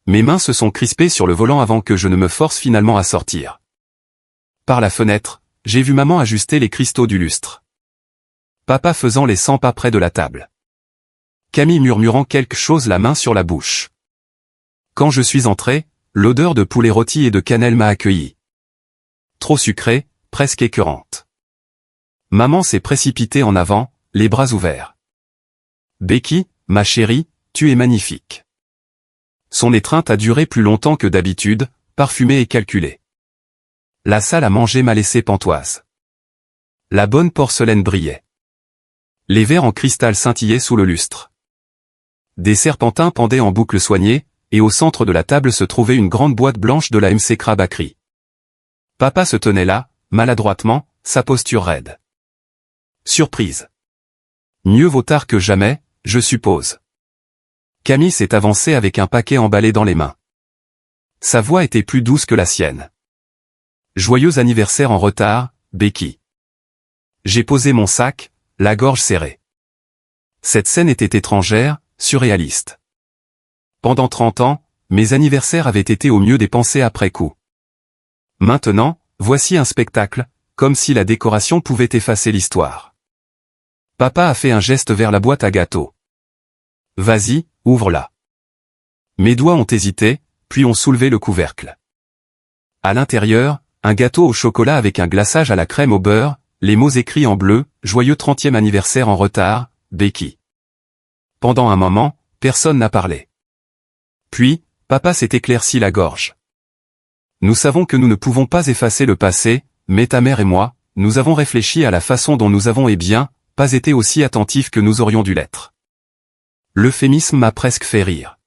Mes mains se sont crispées sur le volant avant que je ne me force finalement à sortir. Par la fenêtre, j'ai vu maman ajuster les cristaux du lustre. Papa faisant les 100 pas près de la table. Camille murmurant quelque chose la main sur la bouche. Quand je suis entré, l'odeur de poulet rôti et de cannelle m'a accueilli. Trop sucrée, presque écœurante. Maman s'est précipitée en avant, les bras ouverts. Becky, ma chérie, tu es magnifique. Son étreinte a duré plus longtemps que d'habitude, parfumée et calculée. La salle à manger m'a laissé pantoise. La bonne porcelaine brillait. Les verres en cristal scintillaient sous le lustre. Des serpentins pendaient en boucles soignées, et au centre de la table se trouvait une grande boîte blanche de la MC Crabacry. Papa se tenait là, maladroitement, sa posture raide. Surprise. Mieux vaut tard que jamais, je suppose. Camille s'est avancée avec un paquet emballé dans les mains. Sa voix était plus douce que la sienne. Joyeux anniversaire en retard, Becky. J'ai posé mon sac, la gorge serrée. Cette scène était étrangère, surréaliste. Pendant 30 ans, mes anniversaires avaient été au mieux des pensées après coup. Maintenant, voici un spectacle, comme si la décoration pouvait effacer l'histoire. Papa a fait un geste vers la boîte à gâteaux. Vas-y, ouvre-la. Mes doigts ont hésité, puis ont soulevé le couvercle. À l'intérieur, un gâteau au chocolat avec un glaçage à la crème au beurre, les mots écrits en bleu, joyeux 30e anniversaire en retard, Becky. Pendant un moment, personne n'a parlé. Puis, papa s'est éclairci la gorge. Nous savons que nous ne pouvons pas effacer le passé, mais ta mère et moi, nous avons réfléchi à la façon dont nous avons pas été aussi attentifs que nous aurions dû l'être. L'euphémisme m'a presque fait rire.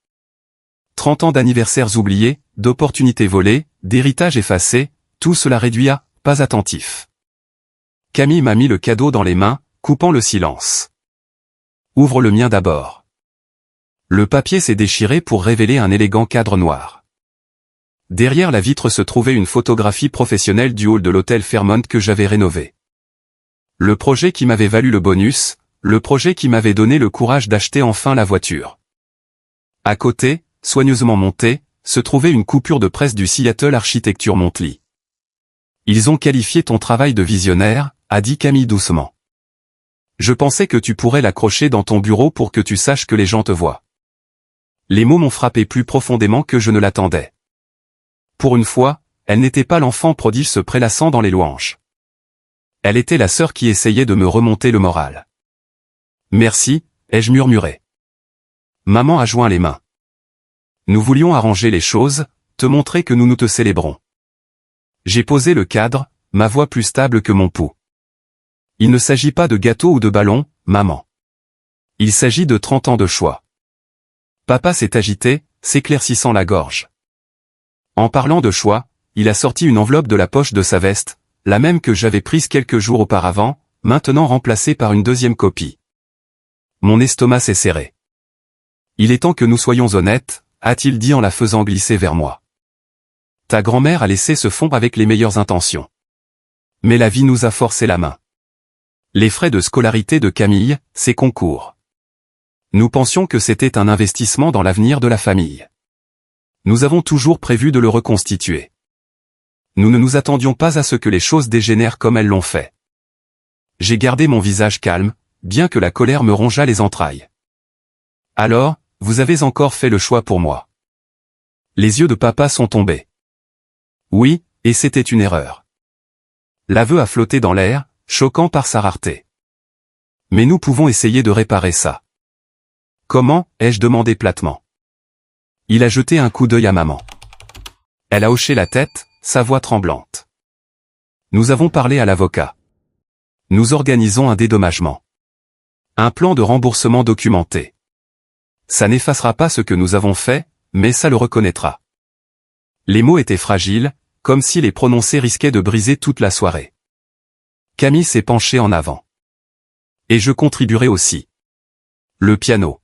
30 ans d'anniversaires oubliés, d'opportunités volées, d'héritages effacés, tout cela réduit à « pas attentif ». Camille m'a mis le cadeau dans les mains, coupant le silence. Ouvre le mien d'abord. Le papier s'est déchiré pour révéler un élégant cadre noir. Derrière la vitre se trouvait une photographie professionnelle du hall de l'hôtel Fairmont que j'avais rénové. Le projet qui m'avait valu le bonus, le projet qui m'avait donné le courage d'acheter enfin la voiture. À côté, soigneusement montée, se trouvait une coupure de presse du Seattle Architecture Monthly. Ils ont qualifié ton travail de visionnaire, a dit Camille doucement. Je pensais que tu pourrais l'accrocher dans ton bureau pour que tu saches que les gens te voient. Les mots m'ont frappé plus profondément que je ne l'attendais. Pour une fois, elle n'était pas l'enfant prodige se prélassant dans les louanges. Elle était la sœur qui essayait de me remonter le moral. Merci, ai-je murmuré. Maman a joint les mains. Nous voulions arranger les choses, te montrer que nous te célébrons. J'ai posé le cadre, ma voix plus stable que mon pouls. Il ne s'agit pas de gâteau ou de ballon, maman. Il s'agit de 30 ans de choix. Papa s'est agité, s'éclaircissant la gorge. En parlant de choix, il a sorti une enveloppe de la poche de sa veste, la même que j'avais prise quelques jours auparavant, maintenant remplacée par une deuxième copie. Mon estomac s'est serré. Il est temps que nous soyons honnêtes, a-t-il dit en la faisant glisser vers moi. Ta grand-mère a laissé se fondre avec les meilleures intentions. Mais la vie nous a forcé la main. Les frais de scolarité de Camille, ses concours. Nous pensions que c'était un investissement dans l'avenir de la famille. Nous avons toujours prévu de le reconstituer. Nous ne nous attendions pas à ce que les choses dégénèrent comme elles l'ont fait. J'ai gardé mon visage calme, bien que la colère me rongeât les entrailles. Alors, vous avez encore fait le choix pour moi. Les yeux de papa sont tombés. Oui, et c'était une erreur. L'aveu a flotté dans l'air, choquant par sa rareté. Mais nous pouvons essayer de réparer ça. Comment, ai-je demandé platement. Il a jeté un coup d'œil à maman. Elle a hoché la tête, sa voix tremblante. Nous avons parlé à l'avocat. Nous organisons un dédommagement. Un plan de remboursement documenté. Ça n'effacera pas ce que nous avons fait, mais ça le reconnaîtra. Les mots étaient fragiles, comme si les prononcer risquaient de briser toute la soirée. Camille s'est penchée en avant. Et je contribuerai aussi. Le piano.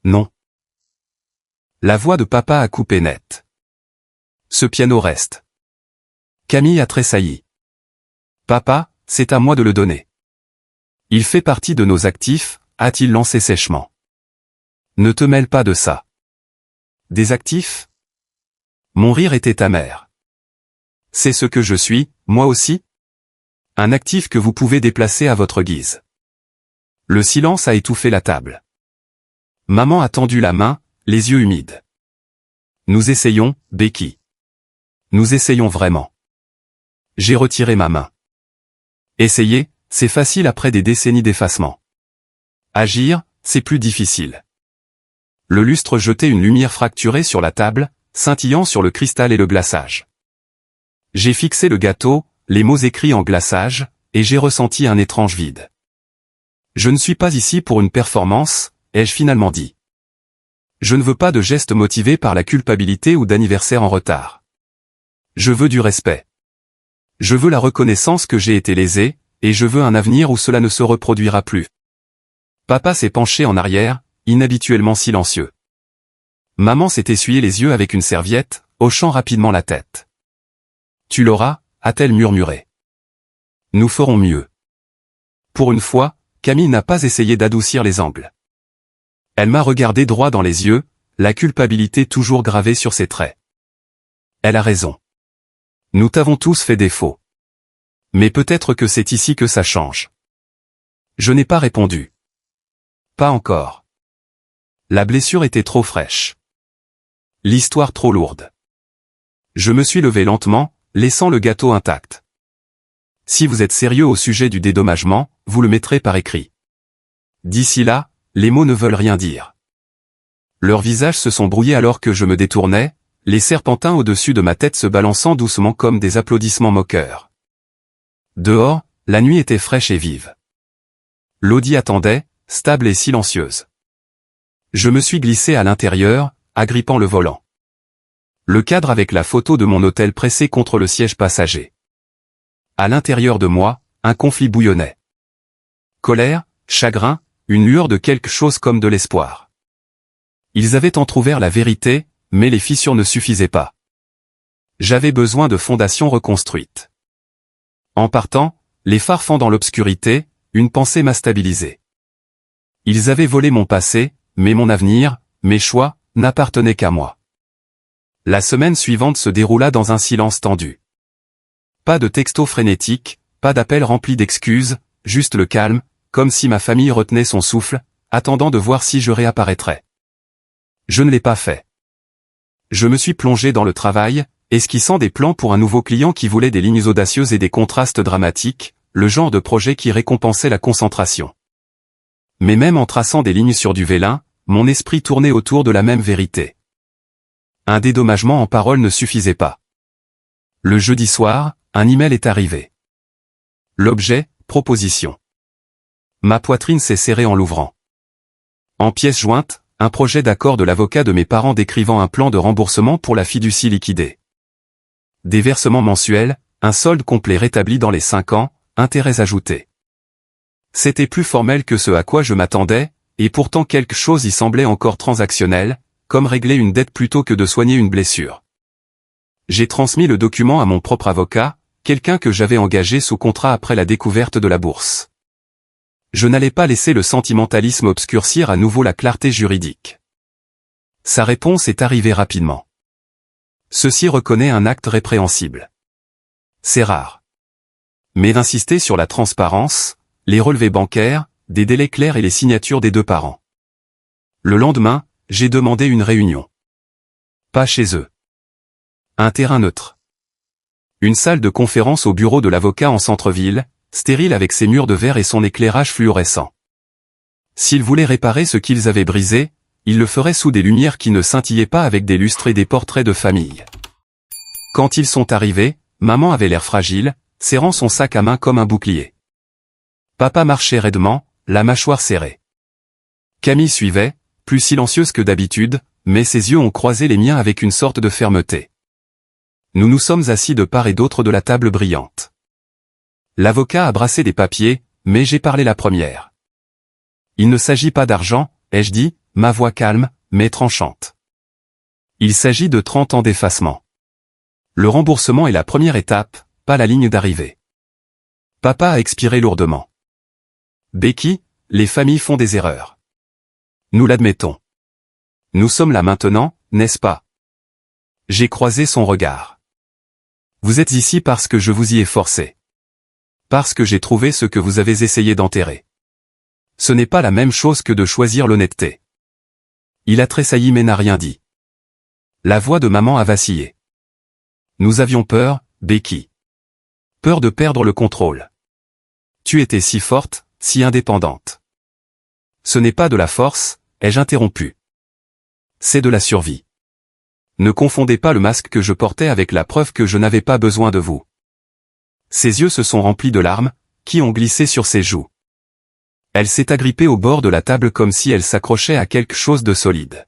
Non. La voix de papa a coupé net. Ce piano reste. Camille a tressailli. Papa, c'est à moi de le donner. Il fait partie de nos actifs, a-t-il lancé sèchement. Ne te mêle pas de ça. Des actifs? Mon rire était amer. C'est ce que je suis, moi aussi? Un actif que vous pouvez déplacer à votre guise. Le silence a étouffé la table. Maman a tendu la main, les yeux humides. Nous essayons, Becky. Nous essayons vraiment. J'ai retiré ma main. Essayer, c'est facile après des décennies d'effacement. Agir, c'est plus difficile. Le lustre jetait une lumière fracturée sur la table, scintillant sur le cristal et le glaçage. J'ai fixé le gâteau, les mots écrits en glaçage, et j'ai ressenti un étrange vide. Je ne suis pas ici pour une performance, ai-je finalement dit. Je ne veux pas de gestes motivés par la culpabilité ou d'anniversaire en retard. Je veux du respect. Je veux la reconnaissance que j'ai été lésé, et je veux un avenir où cela ne se reproduira plus. Papa s'est penché en arrière, inhabituellement silencieux. Maman s'est essuyé les yeux avec une serviette, hochant rapidement la tête. Tu l'auras, a-t-elle murmuré. Nous ferons mieux. Pour une fois, Camille n'a pas essayé d'adoucir les angles. Elle m'a regardé droit dans les yeux, la culpabilité toujours gravée sur ses traits. Elle a raison. Nous t'avons tous fait défaut. Mais peut-être que c'est ici que ça change. Je n'ai pas répondu. Pas encore. La blessure était trop fraîche. L'histoire trop lourde. Je me suis levé lentement, laissant le gâteau intact. Si vous êtes sérieux au sujet du dédommagement, vous le mettrez par écrit. D'ici là, les mots ne veulent rien dire. Leurs visages se sont brouillés alors que je me détournais, les serpentins au-dessus de ma tête se balançant doucement comme des applaudissements moqueurs. Dehors, la nuit était fraîche et vive. L'audi attendait, stable et silencieuse. Je me suis glissé à l'intérieur, agrippant le volant. Le cadre avec la photo de mon hôtel pressé contre le siège passager. À l'intérieur de moi, un conflit bouillonnait. Colère, chagrin, une lueur de quelque chose comme de l'espoir. Ils avaient entrouvert la vérité, mais les fissures ne suffisaient pas. J'avais besoin de fondations reconstruites. En partant, les phares fendant l'obscurité, une pensée m'a stabilisé. Ils avaient volé mon passé, mais mon avenir, mes choix, n'appartenaient qu'à moi. La semaine suivante se déroula dans un silence tendu. Pas de textos frénétiques, pas d'appels remplis d'excuses, juste le calme, comme si ma famille retenait son souffle, attendant de voir si je réapparaîtrais. Je ne l'ai pas fait. Je me suis plongé dans le travail, esquissant des plans pour un nouveau client qui voulait des lignes audacieuses et des contrastes dramatiques, le genre de projet qui récompensait la concentration. Mais même en traçant des lignes sur du vélin, mon esprit tournait autour de la même vérité. Un dédommagement en paroles ne suffisait pas. Le jeudi soir, un email est arrivé. L'objet, proposition. Ma poitrine s'est serrée en l'ouvrant. En pièces jointes, un projet d'accord de l'avocat de mes parents décrivant un plan de remboursement pour la fiducie liquidée. Des versements mensuels, un solde complet rétabli dans les 5 ans, intérêts ajoutés. C'était plus formel que ce à quoi je m'attendais, et pourtant quelque chose y semblait encore transactionnel, comme régler une dette plutôt que de soigner une blessure. J'ai transmis le document à mon propre avocat, quelqu'un que j'avais engagé sous contrat après la découverte de la bourse. Je n'allais pas laisser le sentimentalisme obscurcir à nouveau la clarté juridique. Sa réponse est arrivée rapidement. Ceci reconnaît un acte répréhensible. C'est rare. Mais d'insister sur la transparence, les relevés bancaires, des délais clairs et les signatures des 2 parents. Le lendemain, j'ai demandé une réunion. Pas chez eux. Un terrain neutre. Une salle de conférence au bureau de l'avocat en centre-ville, stérile avec ses murs de verre et son éclairage fluorescent. S'ils voulaient réparer ce qu'ils avaient brisé, il le ferait sous des lumières qui ne scintillaient pas avec des lustres et des portraits de famille. Quand ils sont arrivés, maman avait l'air fragile, serrant son sac à main comme un bouclier. Papa marchait raidement, la mâchoire serrée. Camille suivait, plus silencieuse que d'habitude, mais ses yeux ont croisé les miens avec une sorte de fermeté. Nous nous sommes assis de part et d'autre de la table brillante. L'avocat a brassé des papiers, mais j'ai parlé la première. Il ne s'agit pas d'argent, ai-je dit, ma voix calme, mais tranchante. Il s'agit de 30 ans d'effacement. Le remboursement est la première étape, pas la ligne d'arrivée. Papa a expiré lourdement. Becky, les familles font des erreurs. Nous l'admettons. Nous sommes là maintenant, n'est-ce pas? J'ai croisé son regard. Vous êtes ici parce que je vous y ai forcé. Parce que j'ai trouvé ce que vous avez essayé d'enterrer. Ce n'est pas la même chose que de choisir l'honnêteté. Il a tressailli mais n'a rien dit. La voix de maman a vacillé. Nous avions peur, Becky. Peur de perdre le contrôle. Tu étais si forte, si indépendante. Ce n'est pas de la force, ai-je interrompu. C'est de la survie. Ne confondez pas le masque que je portais avec la preuve que je n'avais pas besoin de vous. Ses yeux se sont remplis de larmes, qui ont glissé sur ses joues. Elle s'est agrippée au bord de la table comme si elle s'accrochait à quelque chose de solide.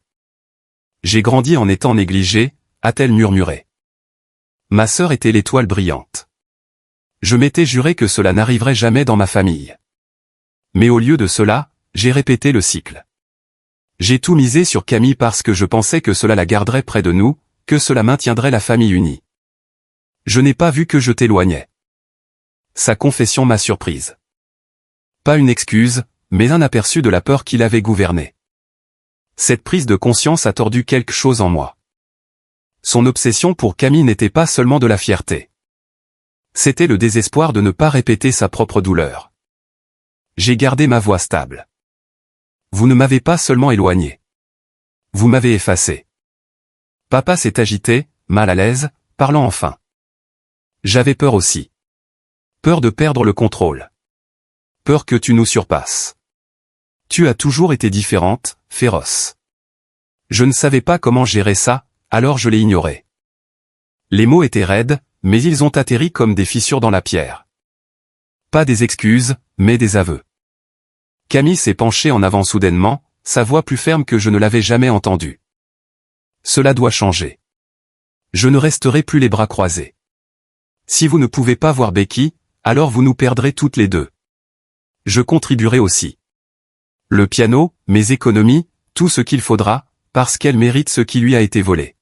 J'ai grandi en étant négligée, a-t-elle murmuré. Ma sœur était l'étoile brillante. Je m'étais juré que cela n'arriverait jamais dans ma famille. Mais au lieu de cela, j'ai répété le cycle. J'ai tout misé sur Camille parce que je pensais que cela la garderait près de nous, que cela maintiendrait la famille unie. Je n'ai pas vu que je t'éloignais. Sa confession m'a surprise. Pas une excuse, mais un aperçu de la peur qui l'avait gouverné. Cette prise de conscience a tordu quelque chose en moi. Son obsession pour Camille n'était pas seulement de la fierté. C'était le désespoir de ne pas répéter sa propre douleur. J'ai gardé ma voix stable. Vous ne m'avez pas seulement éloigné. Vous m'avez effacé. Papa s'est agité, mal à l'aise, parlant enfin. J'avais peur aussi. Peur de perdre le contrôle. Peur que tu nous surpasses. Tu as toujours été différente, féroce. Je ne savais pas comment gérer ça, alors je l'ai ignoré. Les mots étaient raides, mais ils ont atterri comme des fissures dans la pierre. Pas des excuses, mais des aveux. Camille s'est penchée en avant soudainement, sa voix plus ferme que je ne l'avais jamais entendue. Cela doit changer. Je ne resterai plus les bras croisés. Si vous ne pouvez pas voir Becky, alors vous nous perdrez toutes les deux. Je contribuerai aussi. Le piano, mes économies, tout ce qu'il faudra, parce qu'elle mérite ce qui lui a été volé.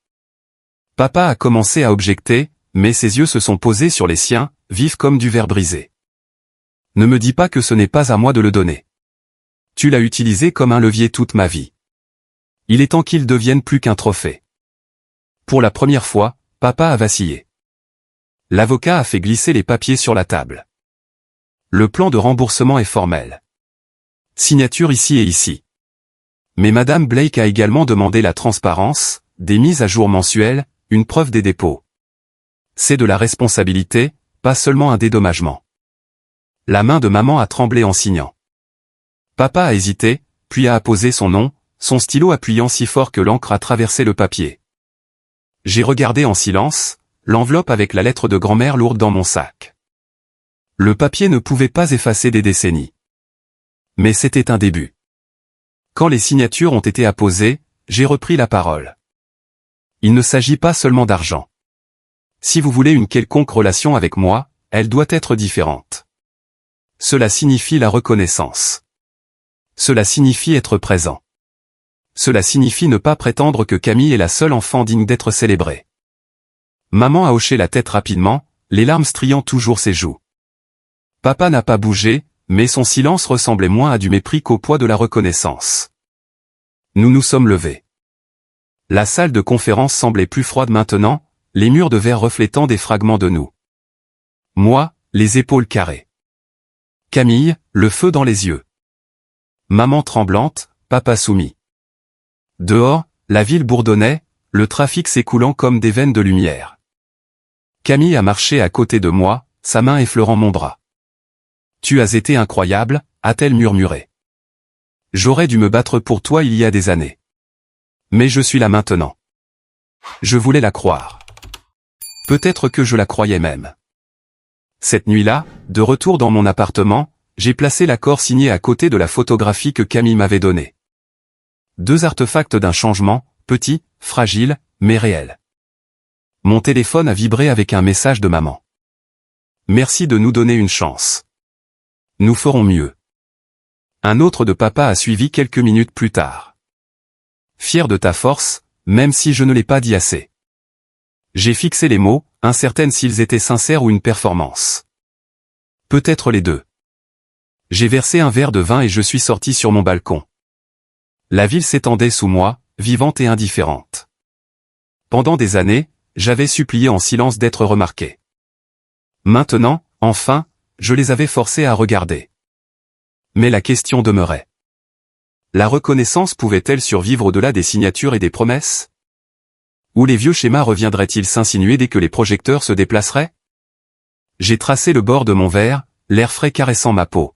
Papa a commencé à objecter, mais ses yeux se sont posés sur les siens, vifs comme du verre brisé. Ne me dis pas que ce n'est pas à moi de le donner. Tu l'as utilisé comme un levier toute ma vie. Il est temps qu'il devienne plus qu'un trophée. Pour la première fois, papa a vacillé. L'avocat a fait glisser les papiers sur la table. Le plan de remboursement est formel. Signature ici et ici. Mais Madame Blake a également demandé la transparence, des mises à jour mensuelles, une preuve des dépôts. C'est de la responsabilité, pas seulement un dédommagement. La main de maman a tremblé en signant. Papa a hésité, puis a apposé son nom, son stylo appuyant si fort que l'encre a traversé le papier. J'ai regardé en silence, l'enveloppe avec la lettre de grand-mère lourde dans mon sac. Le papier ne pouvait pas effacer des décennies. Mais c'était un début. Quand les signatures ont été apposées, j'ai repris la parole. Il ne s'agit pas seulement d'argent. Si vous voulez une quelconque relation avec moi, elle doit être différente. Cela signifie la reconnaissance. Cela signifie être présent. Cela signifie ne pas prétendre que Camille est la seule enfant digne d'être célébrée. Maman a hoché la tête rapidement, les larmes striant toujours ses joues. Papa n'a pas bougé, mais son silence ressemblait moins à du mépris qu'au poids de la reconnaissance. Nous nous sommes levés. La salle de conférence semblait plus froide maintenant, les murs de verre reflétant des fragments de nous. Moi, les épaules carrées. Camille, le feu dans les yeux. Maman tremblante, papa soumis. Dehors, la ville bourdonnait, le trafic s'écoulant comme des veines de lumière. Camille a marché à côté de moi, sa main effleurant mon bras. Tu as été incroyable, a-t-elle murmuré. J'aurais dû me battre pour toi il y a des années. Mais je suis là maintenant. Je voulais la croire. Peut-être que je la croyais même. Cette nuit-là, de retour dans mon appartement, j'ai placé l'accord signé à côté de la photographie que Camille m'avait donnée. 2 artefacts d'un changement, petits, fragiles, mais réels. Mon téléphone a vibré avec un message de maman. Merci de nous donner une chance. Nous ferons mieux. Un autre de papa a suivi quelques minutes plus tard. Fier de ta force, même si je ne l'ai pas dit assez. J'ai fixé les mots, incertaine s'ils étaient sincères ou une performance. Peut-être les deux. J'ai versé un verre de vin et je suis sorti sur mon balcon. La ville s'étendait sous moi, vivante et indifférente. Pendant des années, j'avais supplié en silence d'être remarqué. Maintenant, enfin, je les avais forcés à regarder. Mais la question demeurait. La reconnaissance pouvait-elle survivre au-delà des signatures et des promesses? Ou les vieux schémas reviendraient-ils s'insinuer dès que les projecteurs se déplaceraient? J'ai tracé le bord de mon verre, l'air frais caressant ma peau.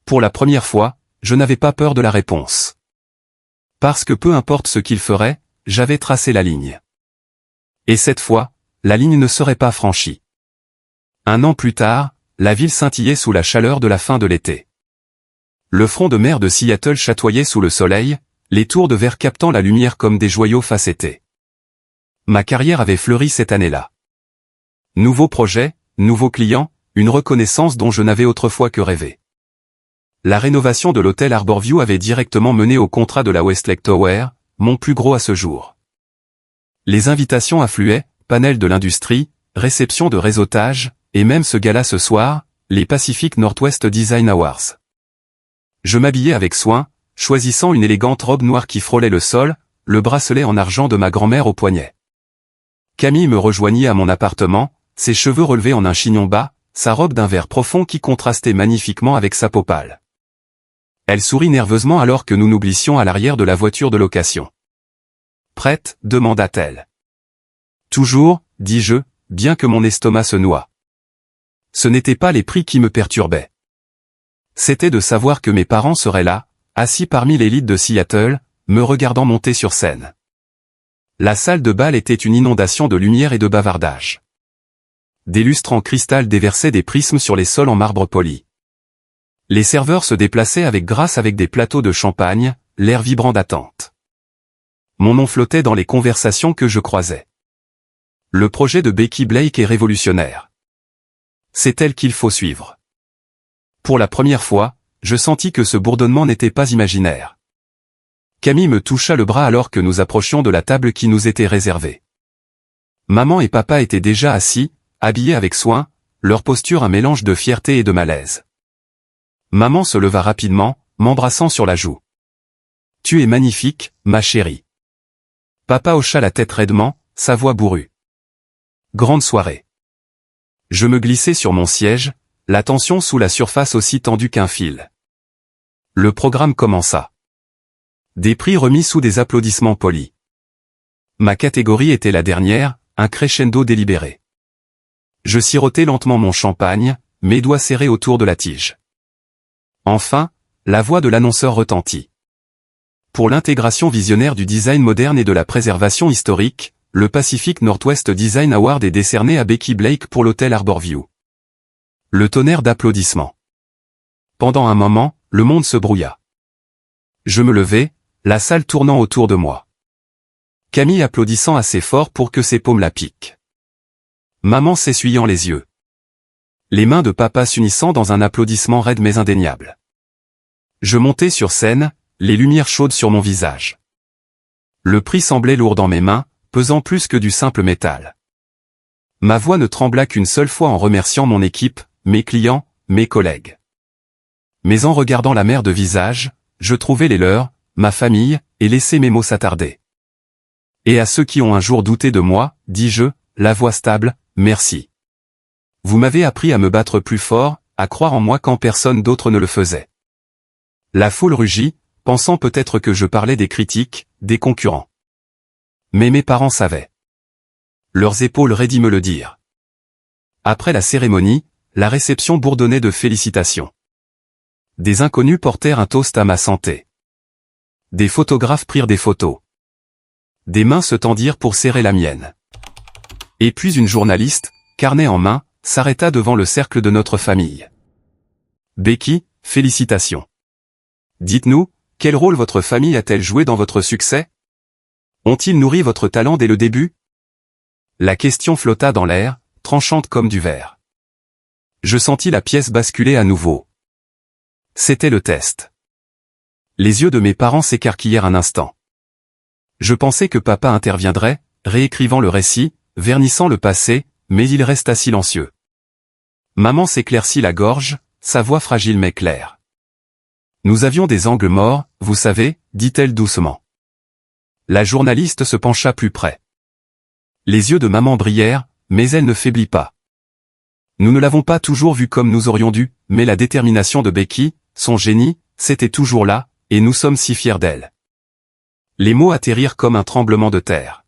Pour la première fois, je n'avais pas peur de la réponse. Parce que peu importe ce qu'il ferait, j'avais tracé la ligne. Et cette fois, la ligne ne serait pas franchie. 1 an plus tard, la ville scintillait sous la chaleur de la fin de l'été. Le front de mer de Seattle chatoyait sous le soleil, les tours de verre captant la lumière comme des joyaux facettés. Ma carrière avait fleuri cette année-là. Nouveaux projets, nouveaux clients, une reconnaissance dont je n'avais autrefois que rêvé. La rénovation de l'hôtel Harborview avait directement mené au contrat de la Westlake Tower, mon plus gros à ce jour. Les invitations affluaient, panel de l'industrie, réception de réseautage, et même ce gala ce soir, les Pacific Northwest Design Awards. Je m'habillais avec soin, choisissant une élégante robe noire qui frôlait le sol, le bracelet en argent de ma grand-mère au poignet. Camille me rejoignit à mon appartement, ses cheveux relevés en un chignon bas, sa robe d'un vert profond qui contrastait magnifiquement avec sa peau pâle. Elle sourit nerveusement alors que nous nous glissions à l'arrière de la voiture de location. « Prête ?» demanda-t-elle. « Toujours » dis-je, bien que mon estomac se noie. Ce n'étaient pas les prix qui me perturbaient. C'était de savoir que mes parents seraient là, assis parmi l'élite de Seattle, me regardant monter sur scène. La salle de bal était une inondation de lumière et de bavardage. Des lustres en cristal déversaient des prismes sur les sols en marbre poli. Les serveurs se déplaçaient avec grâce avec des plateaux de champagne, l'air vibrant d'attente. Mon nom flottait dans les conversations que je croisais. Le projet de Becky Blake est révolutionnaire. C'est elle qu'il faut suivre. Pour la première fois, je sentis que ce bourdonnement n'était pas imaginaire. Camille me toucha le bras alors que nous approchions de la table qui nous était réservée. Maman et papa étaient déjà assis, habillés avec soin, leur posture un mélange de fierté et de malaise. Maman se leva rapidement, m'embrassant sur la joue. « Tu es magnifique, ma chérie. » Papa hocha la tête raidement, sa voix bourrue. Grande soirée. Je me glissai sur mon siège, la tension sous la surface aussi tendue qu'un fil. Le programme commença. Des prix remis sous des applaudissements polis. Ma catégorie était la dernière, un crescendo délibéré. Je sirotais lentement mon champagne, mes doigts serrés autour de la tige. Enfin, la voix de l'annonceur retentit. Pour l'intégration visionnaire du design moderne et de la préservation historique, le Pacific Northwest Design Award est décerné à Becky Blake pour l'hôtel Harborview. Le tonnerre d'applaudissements. Pendant un moment, le monde se brouilla. Je me levai, la salle tournant autour de moi. Camille applaudissant assez fort pour que ses paumes la piquent. Maman s'essuyant les yeux. Les mains de papa s'unissant dans un applaudissement raide mais indéniable. Je montai sur scène, les lumières chaudes sur mon visage. Le prix semblait lourd dans mes mains, pesant plus que du simple métal. Ma voix ne trembla qu'une seule fois en remerciant mon équipe, mes clients, mes collègues. Mais en regardant la mer de visage, je trouvais les leurs, ma famille, et laissai mes mots s'attarder. Et à ceux qui ont un jour douté de moi, dis-je, la voix stable, merci. Vous m'avez appris à me battre plus fort, à croire en moi quand personne d'autre ne le faisait. La foule rugit, pensant peut-être que je parlais des critiques, des concurrents. Mais mes parents savaient. Leurs épaules raidies me le dirent. Après la cérémonie, la réception bourdonnait de félicitations. Des inconnus portèrent un toast à ma santé. Des photographes prirent des photos. Des mains se tendirent pour serrer la mienne. Et puis une journaliste, carnet en main, s'arrêta devant le cercle de notre famille. Becky, félicitations. Dites-nous, quel rôle votre famille a-t-elle joué dans votre succès? Ont-ils nourri votre talent dès le début? La question flotta dans l'air, tranchante comme du verre. Je sentis la pièce basculer à nouveau. C'était le test. Les yeux de mes parents s'écarquillèrent un instant. Je pensais que papa interviendrait, réécrivant le récit, vernissant le passé, mais il resta silencieux. Maman s'éclaircit la gorge, sa voix fragile mais claire. Nous avions des angles morts, vous savez, dit-elle doucement. La journaliste se pencha plus près. Les yeux de maman brillèrent, mais elle ne faiblit pas. Nous ne l'avons pas toujours vue comme nous aurions dû, mais la détermination de Becky, son génie, c'était toujours là, et nous sommes si fiers d'elle. Les mots atterrirent comme un tremblement de terre.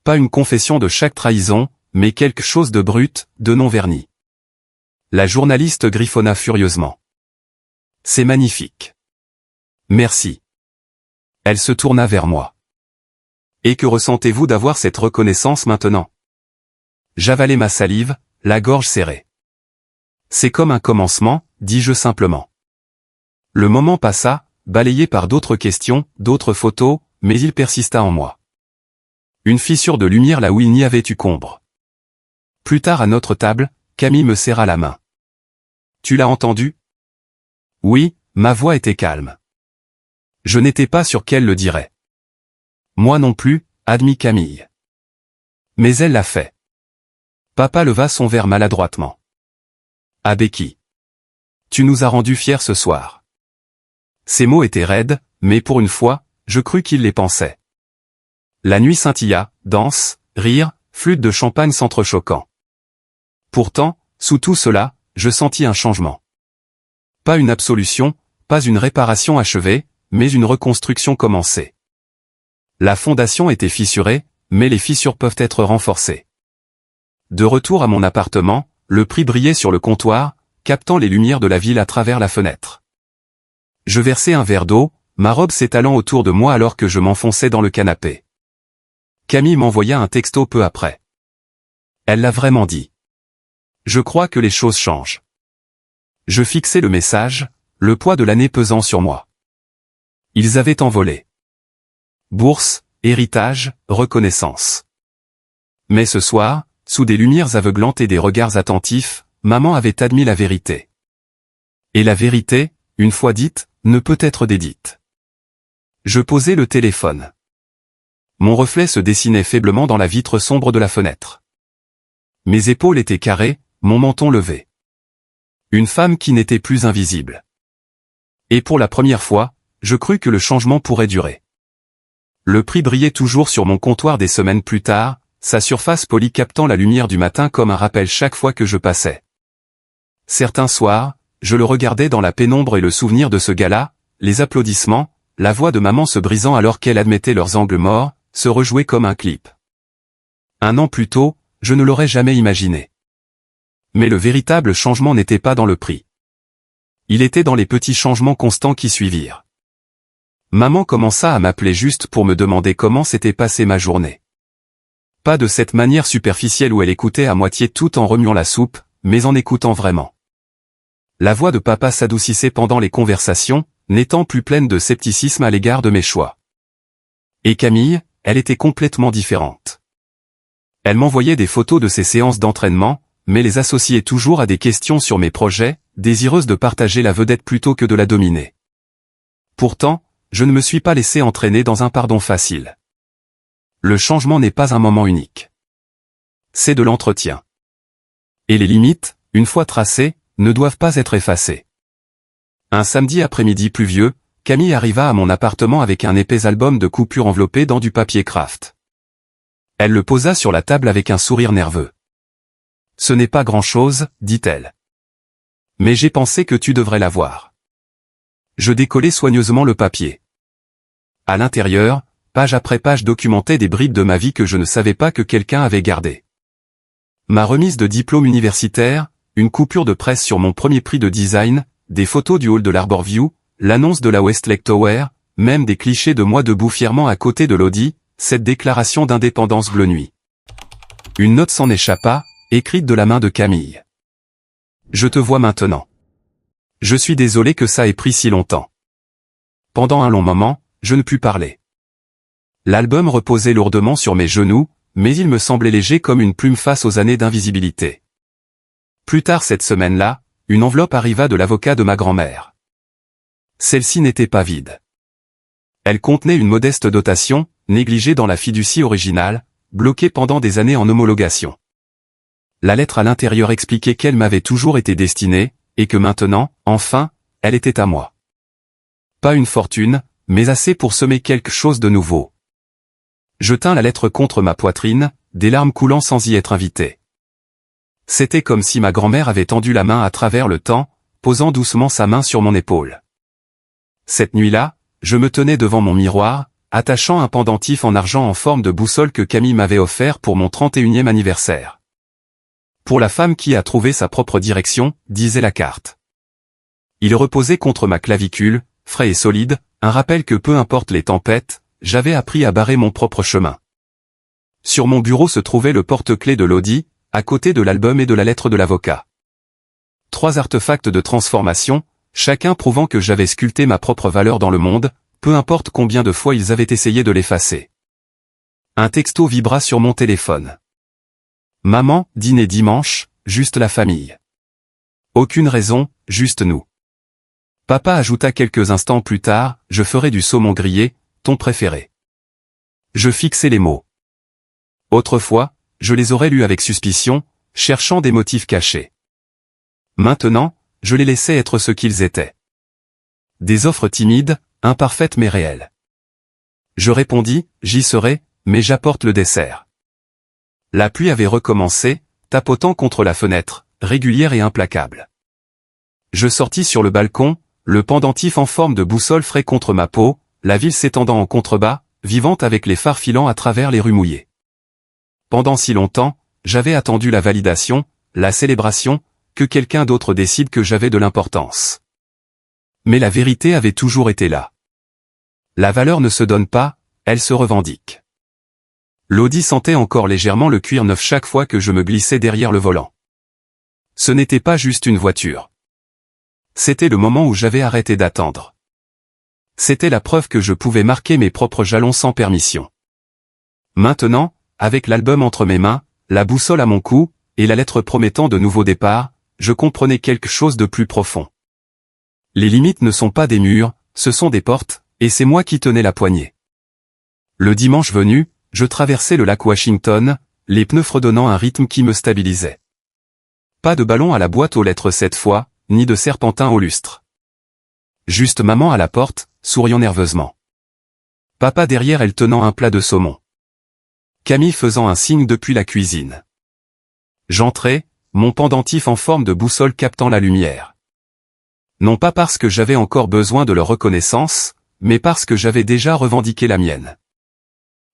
Pas une confession de chaque trahison, mais quelque chose de brut, de non verni. La journaliste griffonna furieusement. C'est magnifique. Merci. Elle se tourna vers moi. Et que ressentez-vous d'avoir cette reconnaissance maintenant? J'avalai ma salive, la gorge serrée. C'est comme un commencement, dis-je simplement. Le moment passa, balayé par d'autres questions, d'autres photos, mais il persista en moi. Une fissure de lumière là où il n'y avait eu qu'ombre. Plus tard à notre table, Camille me serra la main. Tu l'as entendu? Oui, ma voix était calme. Je n'étais pas sûr qu'elle le dirait. Moi non plus, admit Camille. Mais elle l'a fait. Papa leva son verre maladroitement. Ah Becky. Tu nous as rendus fiers ce soir. Ces mots étaient raides, mais pour une fois, je crus qu'il les pensait. La nuit scintilla, danse, rire, flûte de champagne s'entrechoquant. Pourtant, sous tout cela, je sentis un changement. Pas une absolution, pas une réparation achevée, mais une reconstruction commencée. La fondation était fissurée, mais les fissures peuvent être renforcées. De retour à mon appartement, le prix brillait sur le comptoir, captant les lumières de la ville à travers la fenêtre. Je versai un verre d'eau, ma robe s'étalant autour de moi alors que je m'enfonçais dans le canapé. Camille m'envoya un texto peu après. Elle l'a vraiment dit. Je crois que les choses changent. Je fixai le message, le poids de l'année pesant sur moi. Ils avaient envolé. Bourse, héritage, reconnaissance. Mais ce soir, sous des lumières aveuglantes et des regards attentifs, maman avait admis la vérité. Et la vérité, une fois dite, ne peut être dédite. Je posai le téléphone. Mon reflet se dessinait faiblement dans la vitre sombre de la fenêtre. Mes épaules étaient carrées, mon menton levé. Une femme qui n'était plus invisible. Et pour la première fois, je crus que le changement pourrait durer. Le prix brillait toujours sur mon comptoir des semaines plus tard, sa surface polie captant la lumière du matin comme un rappel chaque fois que je passais. Certains soirs, je le regardais dans la pénombre et le souvenir de ce gala, les applaudissements, la voix de maman se brisant alors qu'elle admettait leurs angles morts, se rejouait comme un clip. 1 an plus tôt, je ne l'aurais jamais imaginé. Mais le véritable changement n'était pas dans le prix. Il était dans les petits changements constants qui suivirent. Maman commença à m'appeler juste pour me demander comment s'était passée ma journée. Pas de cette manière superficielle où elle écoutait à moitié tout en remuant la soupe, mais en écoutant vraiment. La voix de papa s'adoucissait pendant les conversations, n'étant plus pleine de scepticisme à l'égard de mes choix. Et Camille, elle était complètement différente. Elle m'envoyait des photos de ses séances d'entraînement, mais les associait toujours à des questions sur mes projets, désireuse de partager la vedette plutôt que de la dominer. Pourtant, je ne me suis pas laissé entraîner dans un pardon facile. Le changement n'est pas un moment unique. C'est de l'entretien. Et les limites, une fois tracées, ne doivent pas être effacées. Un samedi après-midi pluvieux, Camille arriva à mon appartement avec un épais album de coupures enveloppé dans du papier craft. Elle le posa sur la table avec un sourire nerveux. « Ce n'est pas grand-chose, dit-elle. Mais j'ai pensé que tu devrais l'avoir. » Je décollai soigneusement le papier. À l'intérieur, page après page documentaient des bribes de ma vie que je ne savais pas que quelqu'un avait gardées. Ma remise de diplôme universitaire, une coupure de presse sur mon premier prix de design, des photos du hall de l'Arborview, l'annonce de la Westlake Tower, même des clichés de moi debout fièrement à côté de l'Audi, cette déclaration d'indépendance bleu nuit. Une note s'en échappa, écrite de la main de Camille. Je te vois maintenant. Je suis désolé que ça ait pris si longtemps. Pendant un long moment, je ne pus parler. L'album reposait lourdement sur mes genoux, mais il me semblait léger comme une plume face aux années d'invisibilité. Plus tard cette semaine-là, une enveloppe arriva de l'avocat de ma grand-mère. Celle-ci n'était pas vide. Elle contenait une modeste dotation, négligée dans la fiducie originale, bloquée pendant des années en homologation. La lettre à l'intérieur expliquait qu'elle m'avait toujours été destinée, et que maintenant, enfin, elle était à moi. Pas une fortune, mais assez pour semer quelque chose de nouveau. Je tins la lettre contre ma poitrine, des larmes coulant sans y être invité. C'était comme si ma grand-mère avait tendu la main à travers le temps, posant doucement sa main sur mon épaule. Cette nuit-là, je me tenais devant mon miroir, attachant un pendentif en argent en forme de boussole que Camille m'avait offert pour mon 31e anniversaire. Pour la femme qui a trouvé sa propre direction, disait la carte. Il reposait contre ma clavicule, frais et solide, un rappel que peu importe les tempêtes, j'avais appris à barrer mon propre chemin. Sur mon bureau se trouvait le porte-clés de l'Audi, à côté de l'album et de la lettre de l'avocat. 3 artefacts de transformation, chacun prouvant que j'avais sculpté ma propre valeur dans le monde, peu importe combien de fois ils avaient essayé de l'effacer. Un texto vibra sur mon téléphone. Maman, dîner dimanche, juste la famille. Aucune raison, juste nous. Papa ajouta quelques instants plus tard, je ferai du saumon grillé, ton préféré. Je fixai les mots. Autrefois, je les aurais lus avec suspicion, cherchant des motifs cachés. Maintenant, je les laissais être ce qu'ils étaient. Des offres timides, imparfaites mais réelles. Je répondis, j'y serai, mais j'apporte le dessert. La pluie avait recommencé, tapotant contre la fenêtre, régulière et implacable. Je sortis sur le balcon, le pendentif en forme de boussole frais contre ma peau, la ville s'étendant en contrebas, vivante avec les phares filant à travers les rues mouillées. Pendant si longtemps, j'avais attendu la validation, la célébration, que quelqu'un d'autre décide que j'avais de l'importance. Mais la vérité avait toujours été là. La valeur ne se donne pas, elle se revendique. L'Audi sentait encore légèrement le cuir neuf chaque fois que je me glissais derrière le volant. Ce n'était pas juste une voiture. C'était le moment où j'avais arrêté d'attendre. C'était la preuve que je pouvais marquer mes propres jalons sans permission. Maintenant, avec l'album entre mes mains, la boussole à mon cou, et la lettre promettant de nouveaux départs, je comprenais quelque chose de plus profond. Les limites ne sont pas des murs, ce sont des portes, et c'est moi qui tenais la poignée. Le dimanche venu, je traversais le lac Washington, les pneus fredonnant un rythme qui me stabilisait. Pas de ballon à la boîte aux lettres cette fois, ni de serpentin au lustre. Juste maman à la porte, souriant nerveusement. Papa derrière elle tenant un plat de saumon. Camille faisant un signe depuis la cuisine. J'entrais, mon pendentif en forme de boussole captant la lumière. Non pas parce que j'avais encore besoin de leur reconnaissance, mais parce que j'avais déjà revendiqué la mienne.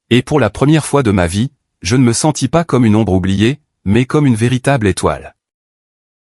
Et pour la première fois de ma vie, je ne me sentis pas comme une ombre oubliée, mais comme une véritable étoile.